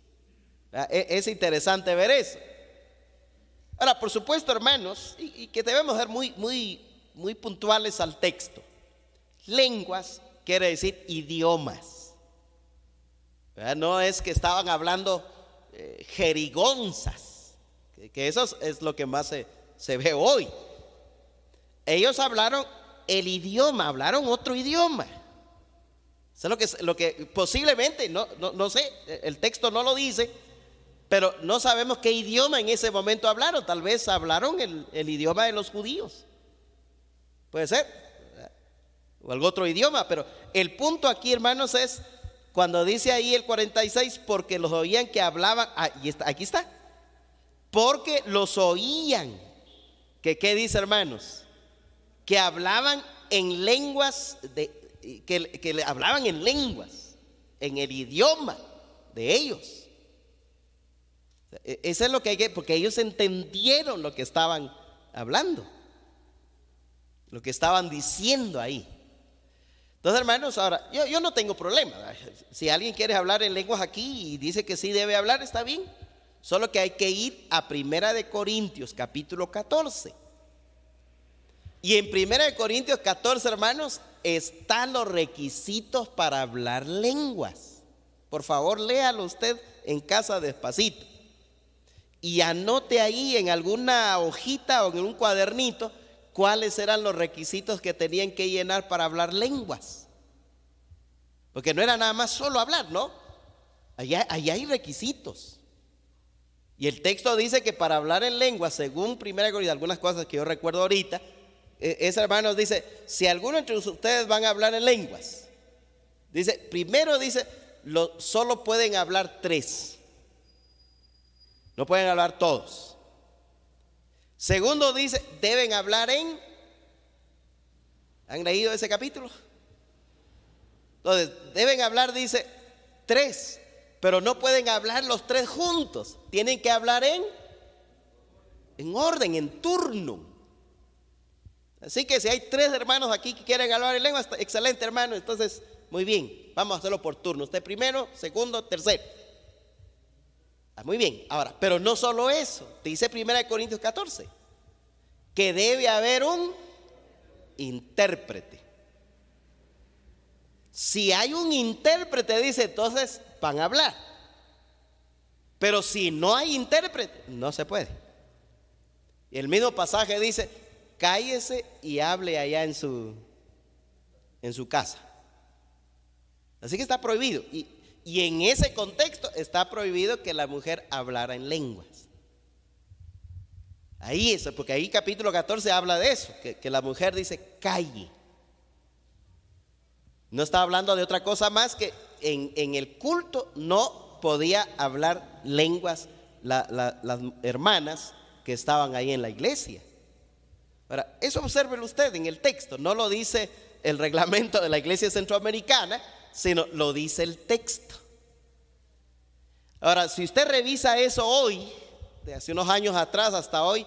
Es interesante ver eso. Ahora, por supuesto, hermanos, y que debemos ser muy puntuales al texto. Lenguas quiere decir idiomas. No es que estaban hablando jerigonzas, que eso es lo que más se ve hoy. Ellos hablaron el idioma, hablaron otro idioma. Eso es lo que posiblemente, no sé, el texto no lo dice, pero no sabemos qué idioma en ese momento hablaron. Tal vez hablaron el idioma de los judíos. Puede ser, o algún otro idioma, pero el punto aquí, hermanos, es cuando dice ahí el 46, porque los oían que hablaban, aquí está, porque los oían, ¿qué dice, hermanos? Que hablaban en lenguas, que hablaban en lenguas, en el idioma de ellos. Eso es lo que hay que, porque ellos entendieron lo que estaban hablando, lo que estaban diciendo ahí. Entonces, hermanos, ahora, yo no tengo problema. Si alguien quiere hablar en lenguas aquí y dice que sí debe hablar, está bien. Solo que hay que ir a 1 Corintios, capítulo 14. Y en 1 Corintios 14, hermanos, están los requisitos para hablar lenguas. Por favor, léalo usted en casa despacito. Y anote ahí en alguna hojita o en un cuadernito cuáles eran los requisitos que tenían que llenar para hablar lenguas. Porque no era nada más solo hablar, ¿no? Allá hay requisitos. Y el texto dice que para hablar en lenguas, según 1 Corintios, algunas cosas que yo recuerdo ahorita, ese hermano dice, si alguno entre ustedes van a hablar en lenguas, dice, primero dice, solo pueden hablar 3. No pueden hablar todos. Segundo dice, deben hablar en... ¿Han leído ese capítulo? Entonces, deben hablar, dice, 3, pero no pueden hablar los 3 juntos. Tienen que hablar en orden, en turno. Así que si hay 3 hermanos aquí que quieren hablar en lengua, excelente, hermano. Entonces, muy bien, vamos a hacerlo por turno. Usted primero, segundo, tercero. Muy bien, ahora, pero no solo eso. Dice 1 Corintios 14 que debe haber un intérprete. Si hay un intérprete, dice, entonces van a hablar. Pero si no hay intérprete, no se puede. Y el mismo pasaje dice, cállese y hable allá en su casa. Así que está prohibido. Y en ese contexto está prohibido que la mujer hablara en lenguas. Ahí es, porque ahí capítulo 14 habla de eso, que la mujer dice calle. No está hablando de otra cosa más que en el culto no podía hablar lenguas las hermanas que estaban ahí en la iglesia. Ahora, eso obsérvelo usted en el texto, no lo dice el reglamento de la iglesia centroamericana, sino lo dice el texto. Ahora, si usted revisa eso hoy, de hace unos años atrás hasta hoy,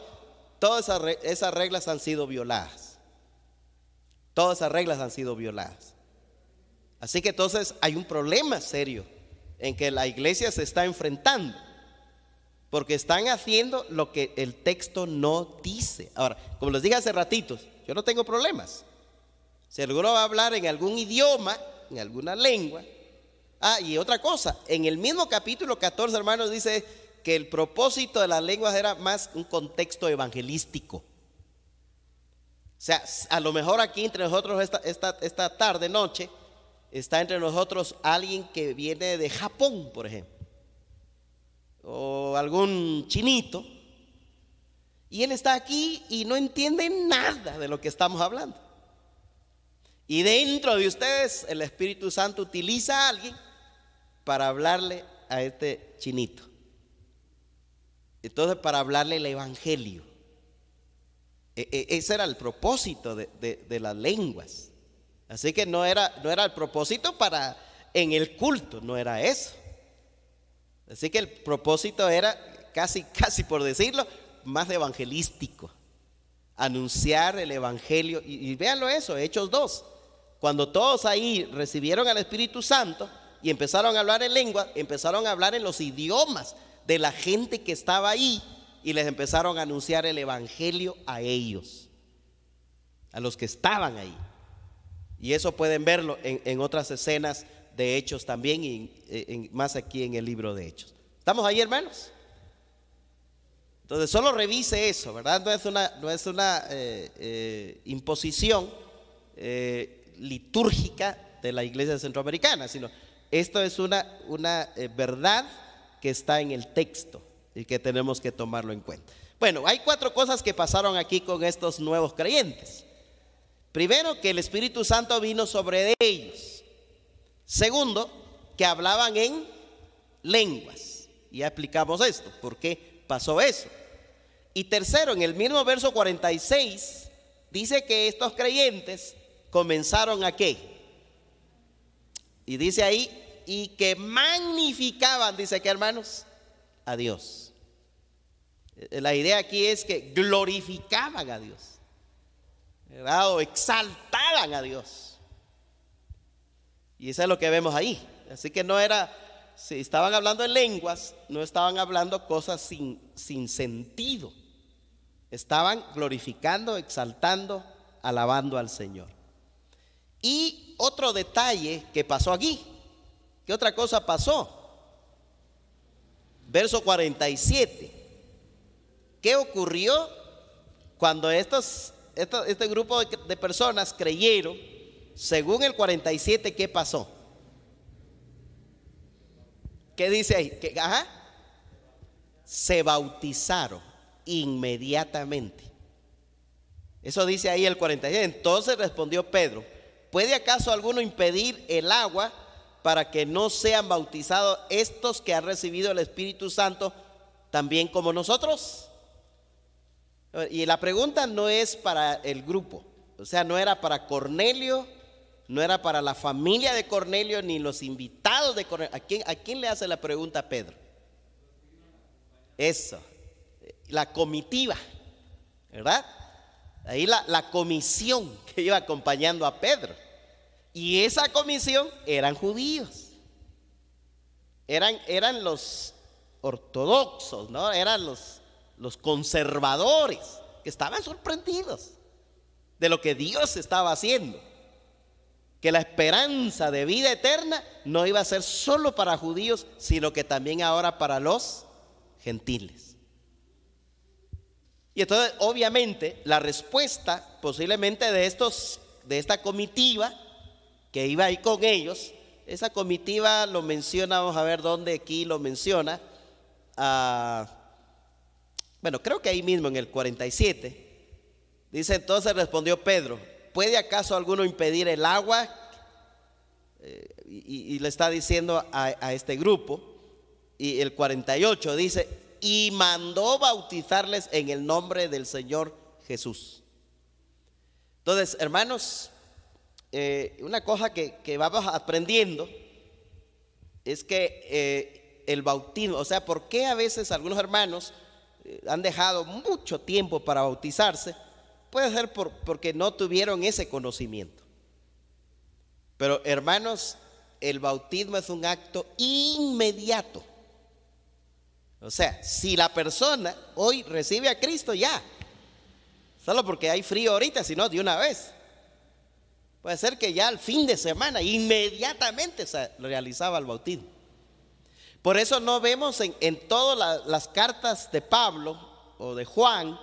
todas esas reglas han sido violadas. Todas esas reglas han sido violadas. Así que entonces hay un problema serio en que la iglesia se está enfrentando, porque están haciendo lo que el texto no dice. Ahora, como les dije hace ratitos, yo no tengo problemas. Si alguno va a hablar en algún idioma, en alguna lengua. Y otra cosa, en el mismo capítulo 14, hermanos, dice que el propósito de las lenguas era más un contexto evangelístico. O sea, a lo mejor aquí entre nosotros esta tarde, noche, está entre nosotros alguien que viene de Japón, por ejemplo, o algún chinito, y él está aquí y no entiende nada de lo que estamos hablando. Y dentro de ustedes el Espíritu Santo utiliza a alguien para hablarle a este chinito. Entonces, para hablarle el evangelio. Ese era el propósito de las lenguas. Así que no era el propósito para en el culto, no era eso. Así que el propósito era casi por decirlo, más evangelístico. Anunciar el evangelio. Y véanlo eso, Hechos 2. Cuando todos ahí recibieron al Espíritu Santo y empezaron a hablar en lengua, empezaron a hablar en los idiomas de la gente que estaba ahí y les empezaron a anunciar el evangelio a ellos, a los que estaban ahí. Y eso pueden verlo en otras escenas de Hechos también y más aquí en el libro de Hechos. ¿Estamos ahí, hermanos? Entonces solo revise eso, ¿verdad? No es una imposición litúrgica de la iglesia centroamericana, sino esto es una verdad que está en el texto y que tenemos que tomarlo en cuenta. Bueno, hay 4 cosas que pasaron aquí con estos nuevos creyentes. Primero, que el Espíritu Santo vino sobre ellos. Segundo, que hablaban en lenguas. Ya explicamos esto, por qué pasó eso. Y tercero, en el mismo verso 46, dice que estos creyentes comenzaron ¿a qué? Y dice ahí, y que magnificaban, dice que hermanos, a Dios. La idea aquí es que glorificaban a Dios, ¿verdad? O exaltaban a Dios. Y eso es lo que vemos ahí. Así que no era, si estaban hablando en lenguas, no estaban hablando cosas sin sentido. Estaban glorificando, exaltando, alabando al Señor. Y otro detalle que pasó aquí. ¿Qué otra cosa pasó? Verso 47. ¿Qué ocurrió cuando este grupo de personas creyeron? Según el 47, ¿qué pasó? ¿Qué dice ahí? Se bautizaron inmediatamente. Eso dice ahí el 47. Entonces respondió Pedro: ¿puede acaso alguno impedir el agua para que no sean bautizados estos que han recibido el Espíritu Santo también como nosotros? Y la pregunta no es para el grupo, o sea, no era para Cornelio, no era para la familia de Cornelio, ni los invitados de Cornelio. ¿A quién le hace la pregunta a Pedro? Eso, la comitiva, ¿verdad? Ahí la comisión que iba acompañando a Pedro. Y esa comisión eran judíos, eran los ortodoxos, ¿no? Eran los conservadores, que estaban sorprendidos de lo que Dios estaba haciendo, que la esperanza de vida eterna no iba a ser solo para judíos, sino que también ahora para los gentiles. Y entonces, obviamente, la respuesta posiblemente de esta comitiva que iba ahí con ellos, esa comitiva lo menciona, vamos a ver dónde aquí lo menciona. Bueno, creo que ahí mismo en el 47 dice: entonces respondió Pedro: ¿puede acaso alguno impedir el agua? Y le está diciendo a este grupo. Y el 48 dice: y mandó bautizarles en el nombre del Señor Jesús. Entonces, hermanos, una cosa que vamos aprendiendo es que el bautismo, o sea, ¿por qué a veces algunos hermanos han dejado mucho tiempo para bautizarse? Puede ser porque no tuvieron ese conocimiento. Pero, hermanos, el bautismo es un acto inmediato. O sea, si la persona hoy recibe a Cristo, ya, solo porque hay frío ahorita, sino de una vez. Puede ser que ya al fin de semana inmediatamente se realizaba el bautismo. Por eso no vemos en todas las cartas de Pablo o de Juan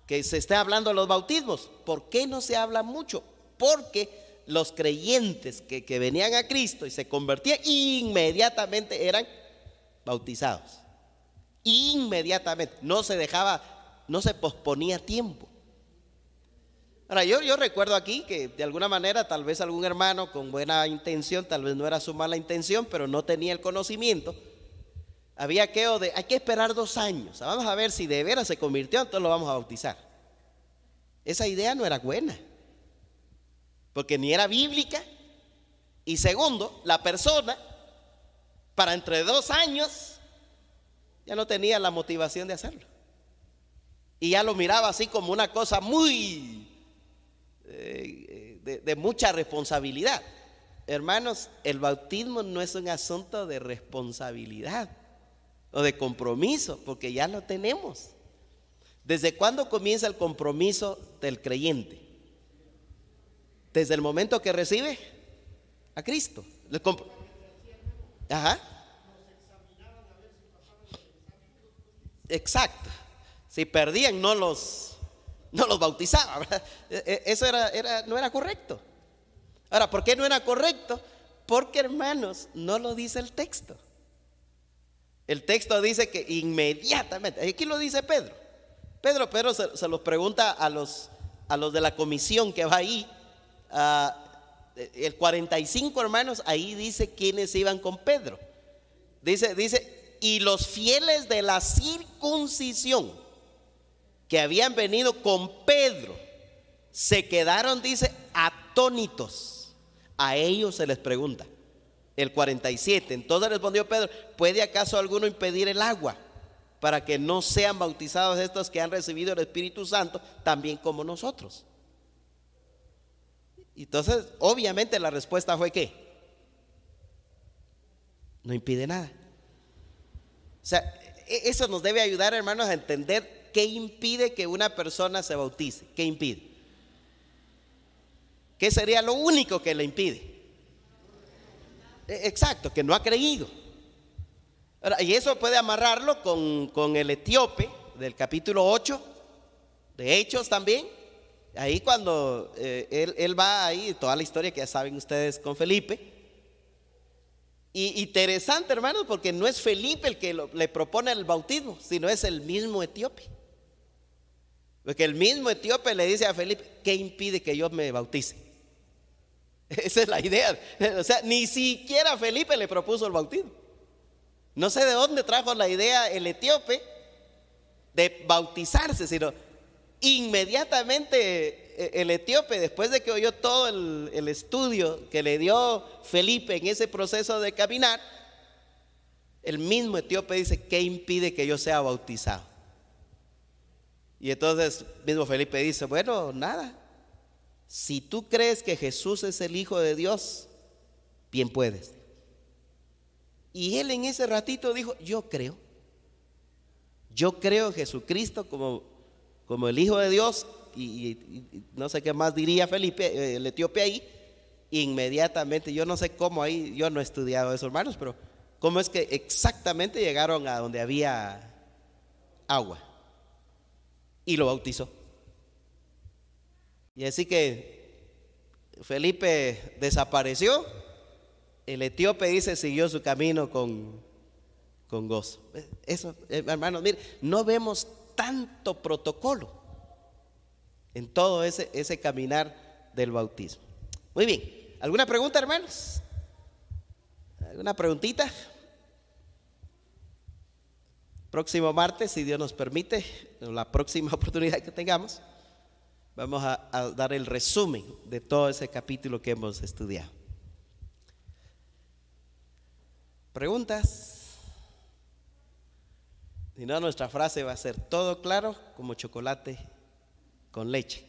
que se esté hablando de los bautismos. ¿Por qué no se habla mucho? Porque los creyentes que venían a Cristo y se convertían, inmediatamente eran bautizados. Inmediatamente, no se posponía tiempo. Ahora, yo recuerdo aquí que de alguna manera tal vez algún hermano con buena intención, tal vez no era su mala intención, pero no tenía el conocimiento. Había aquello de: hay que esperar 2 años, vamos a ver si de veras se convirtió, entonces lo vamos a bautizar. Esa idea no era buena, porque ni era bíblica, y segundo, la persona para entre 2 años ya no tenía la motivación de hacerlo, y ya lo miraba así como una cosa muy de mucha responsabilidad. Hermanos, el bautismo no es un asunto de responsabilidad o de compromiso, porque ya lo tenemos. ¿Desde cuándo comienza el compromiso del creyente? Desde el momento que recibe a Cristo. Exacto. Si perdían, no los bautizaba, ¿verdad? Eso no era correcto. Ahora, ¿por qué no era correcto? Porque, hermanos, no lo dice el texto. El texto dice que inmediatamente. Aquí lo dice Pedro. Pedro se los pregunta a los de la comisión que va ahí. El 45, hermanos, ahí dice quiénes iban con Pedro. Dice, y los fieles de la circuncisión que habían venido con Pedro se quedaron, dice, atónitos. A ellos se les pregunta. El 47, entonces respondió Pedro: ¿puede acaso alguno impedir el agua para que no sean bautizados estos que han recibido el Espíritu Santo también como nosotros? Entonces, obviamente la respuesta fue ¿qué? No impide nada. O sea, eso nos debe ayudar, hermanos, a entender qué impide que una persona se bautice. ¿Qué impide? ¿Qué sería lo único que le impide? Exacto, que no ha creído. Ahora, y eso puede amarrarlo con el etíope del capítulo 8 de Hechos también. Ahí cuando él va ahí, toda la historia que ya saben ustedes con Felipe. Y interesante, hermanos, porque no es Felipe el que le propone el bautismo, sino es el mismo etíope. Porque el mismo etíope le dice a Felipe: ¿qué impide que yo me bautice? Esa es la idea. O sea, ni siquiera Felipe le propuso el bautismo. No sé de dónde trajo la idea el etíope de bautizarse, sino inmediatamente el etíope, después de que oyó todo el estudio que le dio Felipe en ese proceso de caminar, el mismo etíope dice: ¿qué impide que yo sea bautizado? Y entonces mismo Felipe dice: bueno, nada, si tú crees que Jesús es el Hijo de Dios, bien puedes. Y él en ese ratito dijo: yo creo en Jesucristo como el Hijo de Dios. Y no sé qué más diría Felipe, el etíope ahí. Inmediatamente, yo no sé cómo ahí, yo no he estudiado eso, hermanos, pero cómo es que exactamente llegaron a donde había agua y lo bautizó. Y así que Felipe desapareció, el etíope dice siguió su camino con gozo. Eso, hermanos, miren, no vemos tanto protocolo en todo ese caminar del bautismo. Muy bien, ¿alguna pregunta, hermanos? ¿Alguna preguntita? Próximo martes, si Dios nos permite, la próxima oportunidad que tengamos, vamos a dar el resumen de todo ese capítulo que hemos estudiado. ¿Preguntas? Si no, nuestra frase va a ser: todo claro como chocolate con leche.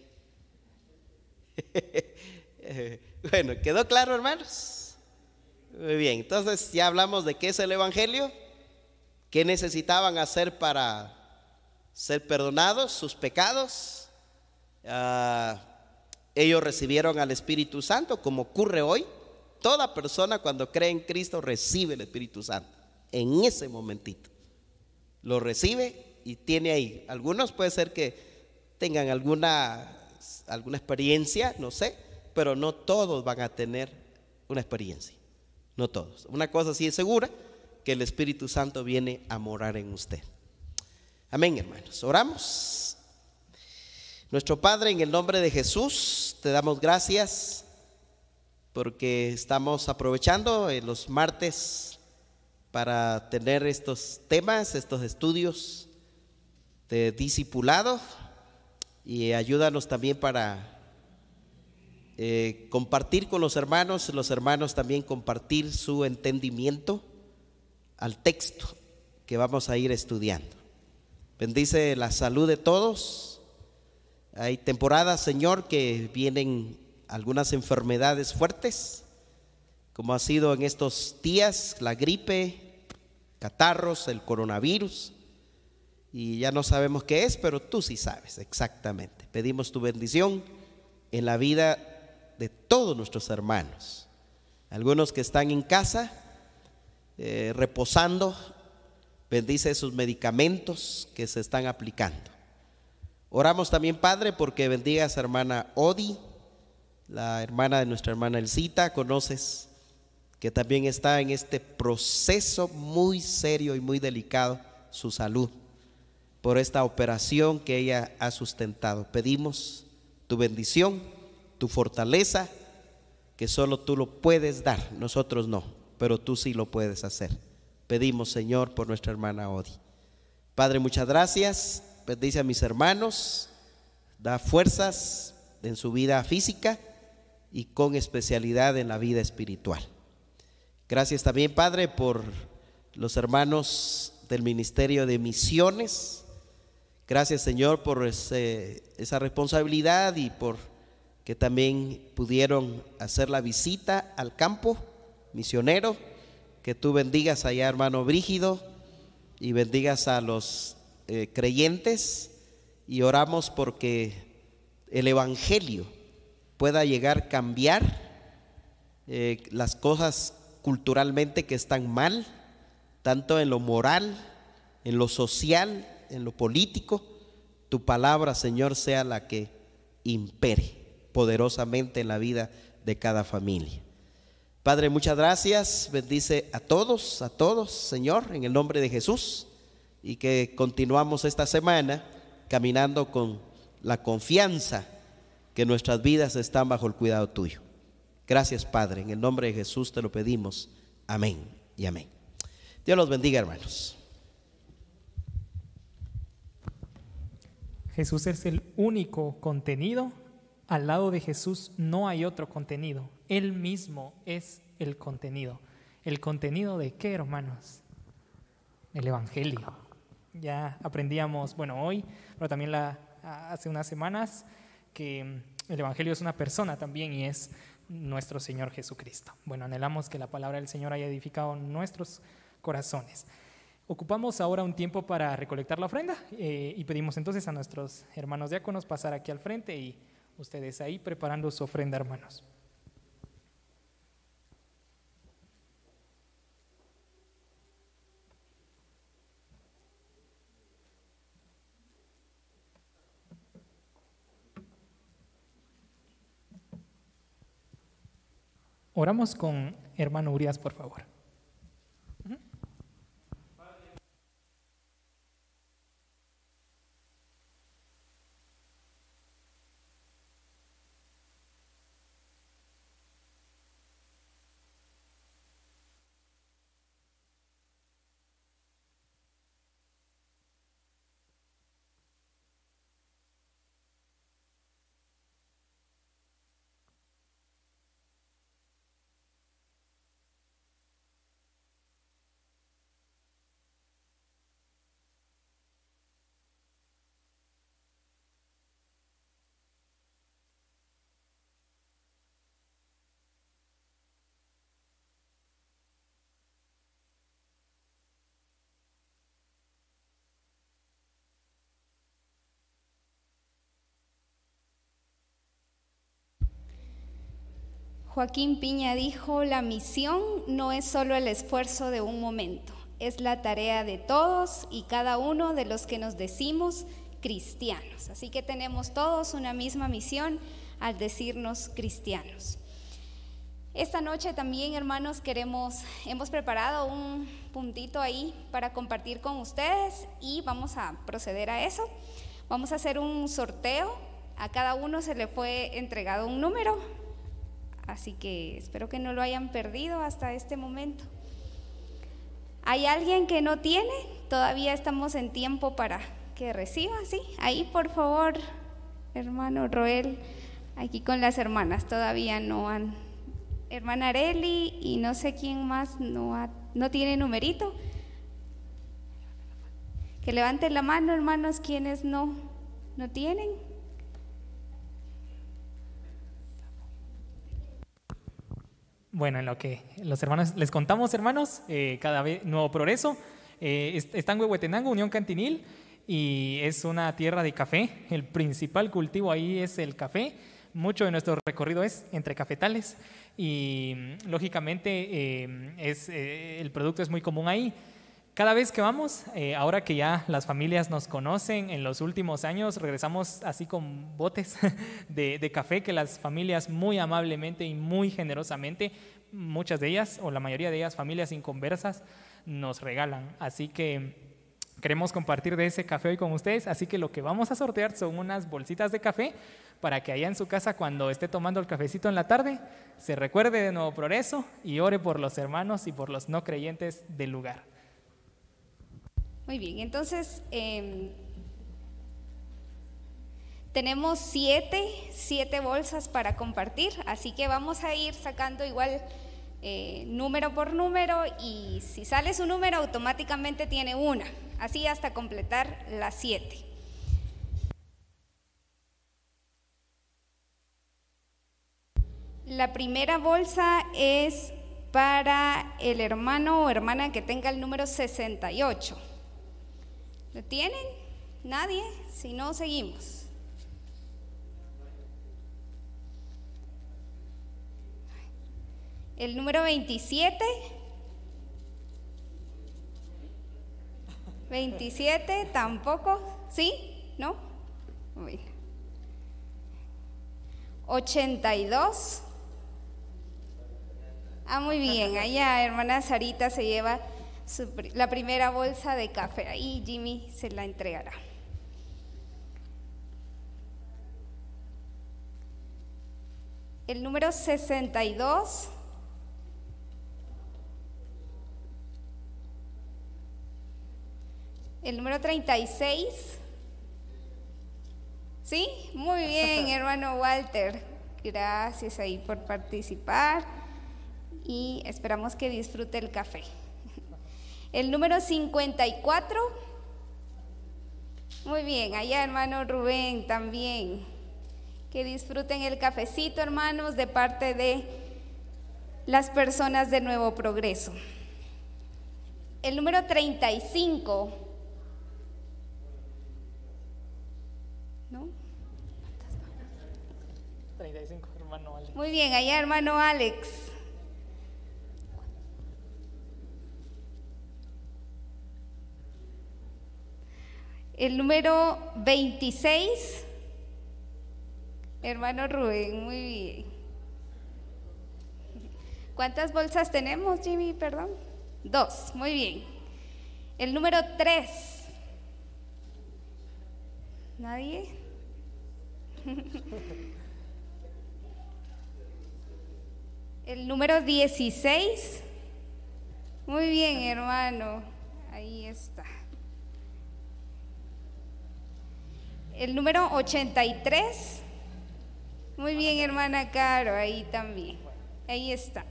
Bueno, ¿quedó claro, hermanos? Muy bien, entonces ya hablamos de qué es el Evangelio, qué necesitaban hacer para ser perdonados sus pecados. Ellos recibieron al Espíritu Santo, como ocurre hoy. Toda persona cuando cree en Cristo recibe el Espíritu Santo. En ese momentito lo recibe y tiene ahí. Algunos puede ser que tengan alguna experiencia, no sé, pero no todos van a tener una experiencia. No todos. Una cosa sí es segura, que el Espíritu Santo viene a morar en usted. Amén, hermanos. Oramos. Nuestro Padre, en el nombre de Jesús, te damos gracias porque estamos aprovechando los martes para tener estos temas, estos estudios de discipulado, y ayúdanos también para compartir con los hermanos también compartir su entendimiento al texto que vamos a ir estudiando. Bendice la salud de todos. Hay temporadas, Señor, que vienen algunas enfermedades fuertes, como ha sido en estos días, la gripe, catarros, el coronavirus, y ya no sabemos qué es, pero tú sí sabes exactamente. Pedimos tu bendición en la vida de todos nuestros hermanos, algunos que están en casa reposando. Bendice sus medicamentos que se están aplicando. Oramos también, Padre, porque bendigas a hermana Odi, la hermana de nuestra hermana Elcita. Conoces que también está en este proceso muy serio y muy delicado su salud por esta operación que ella ha sustentado. Pedimos tu bendición, tu fortaleza, que solo tú lo puedes dar, nosotros no, pero tú sí lo puedes hacer. Pedimos, Señor, por nuestra hermana Odi. Padre, muchas gracias. Bendice a mis hermanos, da fuerzas en su vida física y con especialidad en la vida espiritual. Gracias también, Padre, por los hermanos del Ministerio de Misiones. Gracias, Señor, por esa responsabilidad y por que también pudieron hacer la visita al campo misionero que tú bendigas allá, hermano Brígido, y bendigas a los creyentes, y oramos porque el evangelio pueda llegar a cambiar las cosas culturalmente que están mal, tanto en lo moral, en lo social, en lo político. Tu palabra, Señor, sea la que impere poderosamente en la vida de cada familia. Padre, muchas gracias. Bendice a todos, Señor, en el nombre de Jesús, y que continuamos esta semana caminando con la confianza que nuestras vidas están bajo el cuidado tuyo. Gracias, Padre, en el nombre de Jesús te lo pedimos. Amén y amén. Dios los bendiga, hermanos. Jesús es el único contenido. Al lado de Jesús no hay otro contenido. Él mismo es el contenido. ¿El contenido de qué, hermanos? El Evangelio. Ya aprendíamos, hoy, pero también hace unas semanas, que el Evangelio es una persona también, y es nuestro Señor Jesucristo. Anhelamos que la palabra del Señor haya edificado nuestros corazones. Ocupamos ahora un tiempo para recolectar la ofrenda, y pedimos entonces a nuestros hermanos diáconos pasar aquí al frente, y ustedes ahí preparando su ofrenda, hermanos. Oramos con hermano Urias, por favor. Joaquín Piña dijo: la misión no es solo el esfuerzo de un momento, es la tarea de todos y cada uno de los que nos decimos cristianos. Así que tenemos todos una misma misión al decirnos cristianos. Esta noche también, hermanos, hemos preparado un puntito ahí para compartir con ustedes, y vamos a proceder a eso. Vamos a hacer un sorteo. A cada uno se le fue entregado un número, así que espero que no lo hayan perdido hasta este momento. ¿Hay alguien que no tiene? Todavía estamos en tiempo para que reciba, ¿sí? Ahí, por favor, hermano Roel, aquí con las hermanas, todavía no han. Hermana Areli y no sé quién más no tiene numerito. Que levanten la mano, hermanos, quienes no tienen. En lo que los hermanos les contamos, hermanos, cada vez nuevo progreso. Está en Huehuetenango, Unión Cantinil, y es una tierra de café. El principal cultivo ahí es el café. Mucho de nuestro recorrido es entre cafetales, y lógicamente el producto es muy común ahí. Cada vez que vamos, ahora que ya las familias nos conocen, en los últimos años regresamos así con botes de café que las familias muy amablemente y muy generosamente, muchas de ellas o la mayoría de ellas familias inconversas, nos regalan. Así que queremos compartir de ese café hoy con ustedes, así que lo que vamos a sortear son unas bolsitas de café para que allá en su casa, cuando esté tomando el cafecito en la tarde, se recuerde de Nuevo Progreso y ore por los hermanos y por los no creyentes del lugar. Muy bien, entonces tenemos siete bolsas para compartir, así que vamos a ir sacando igual número por número, y si sale su número automáticamente tiene una, así hasta completar las 7. La primera bolsa es para el hermano o hermana que tenga el número 68. ¿Lo tienen? ¿Nadie? Si no, seguimos. El número 27. 27, tampoco. ¿Sí? ¿No? Bueno. 82. Muy bien. Allá, hermana Sarita se lleva la primera bolsa de café. Ahí Jimmy se la entregará. El número 62. El número 36. ¿Sí? Muy bien, hermano Walter. Gracias ahí por participar y esperamos que disfrute el café. El número 54. Muy bien, allá hermano Rubén también. Que disfruten el cafecito, hermanos, de parte de las personas de Nuevo Progreso. El número 35. ¿No? 35, hermano Alex. Muy bien, allá hermano Alex. El número 26. Hermano Rubén, muy bien. ¿Cuántas bolsas tenemos, Jimmy? Perdón. 2, muy bien. El número 3. ¿Nadie? El número 16. Muy bien, hermano. Ahí está. El número 83. Muy bien, hermana Caro, ahí también. Ahí estamos.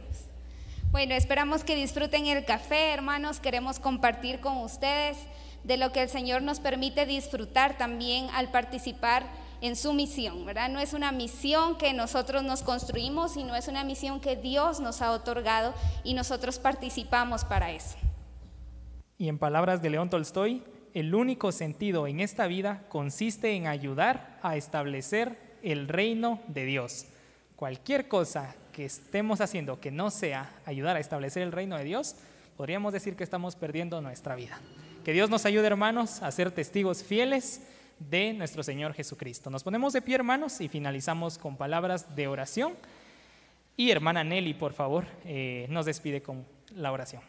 Bueno, esperamos que disfruten el café, hermanos. Queremos compartir con ustedes de lo que el Señor nos permite disfrutar también al participar en su misión, ¿verdad? No es una misión que nosotros nos construimos, sino es una misión que Dios nos ha otorgado y nosotros participamos para eso. Y en palabras de León Tolstoy, el único sentido en esta vida consiste en ayudar a establecer el reino de Dios. Cualquier cosa que estemos haciendo que no sea ayudar a establecer el reino de Dios, podríamos decir que estamos perdiendo nuestra vida. Que Dios nos ayude, hermanos, a ser testigos fieles de nuestro Señor Jesucristo. Nos ponemos de pie, hermanos, y finalizamos con palabras de oración. Y hermana Nelly, por favor, nos despide con la oración.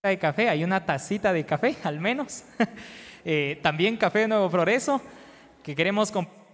De café, hay una tacita de café al menos. También Café de Nuevo Progreso que queremos compartir.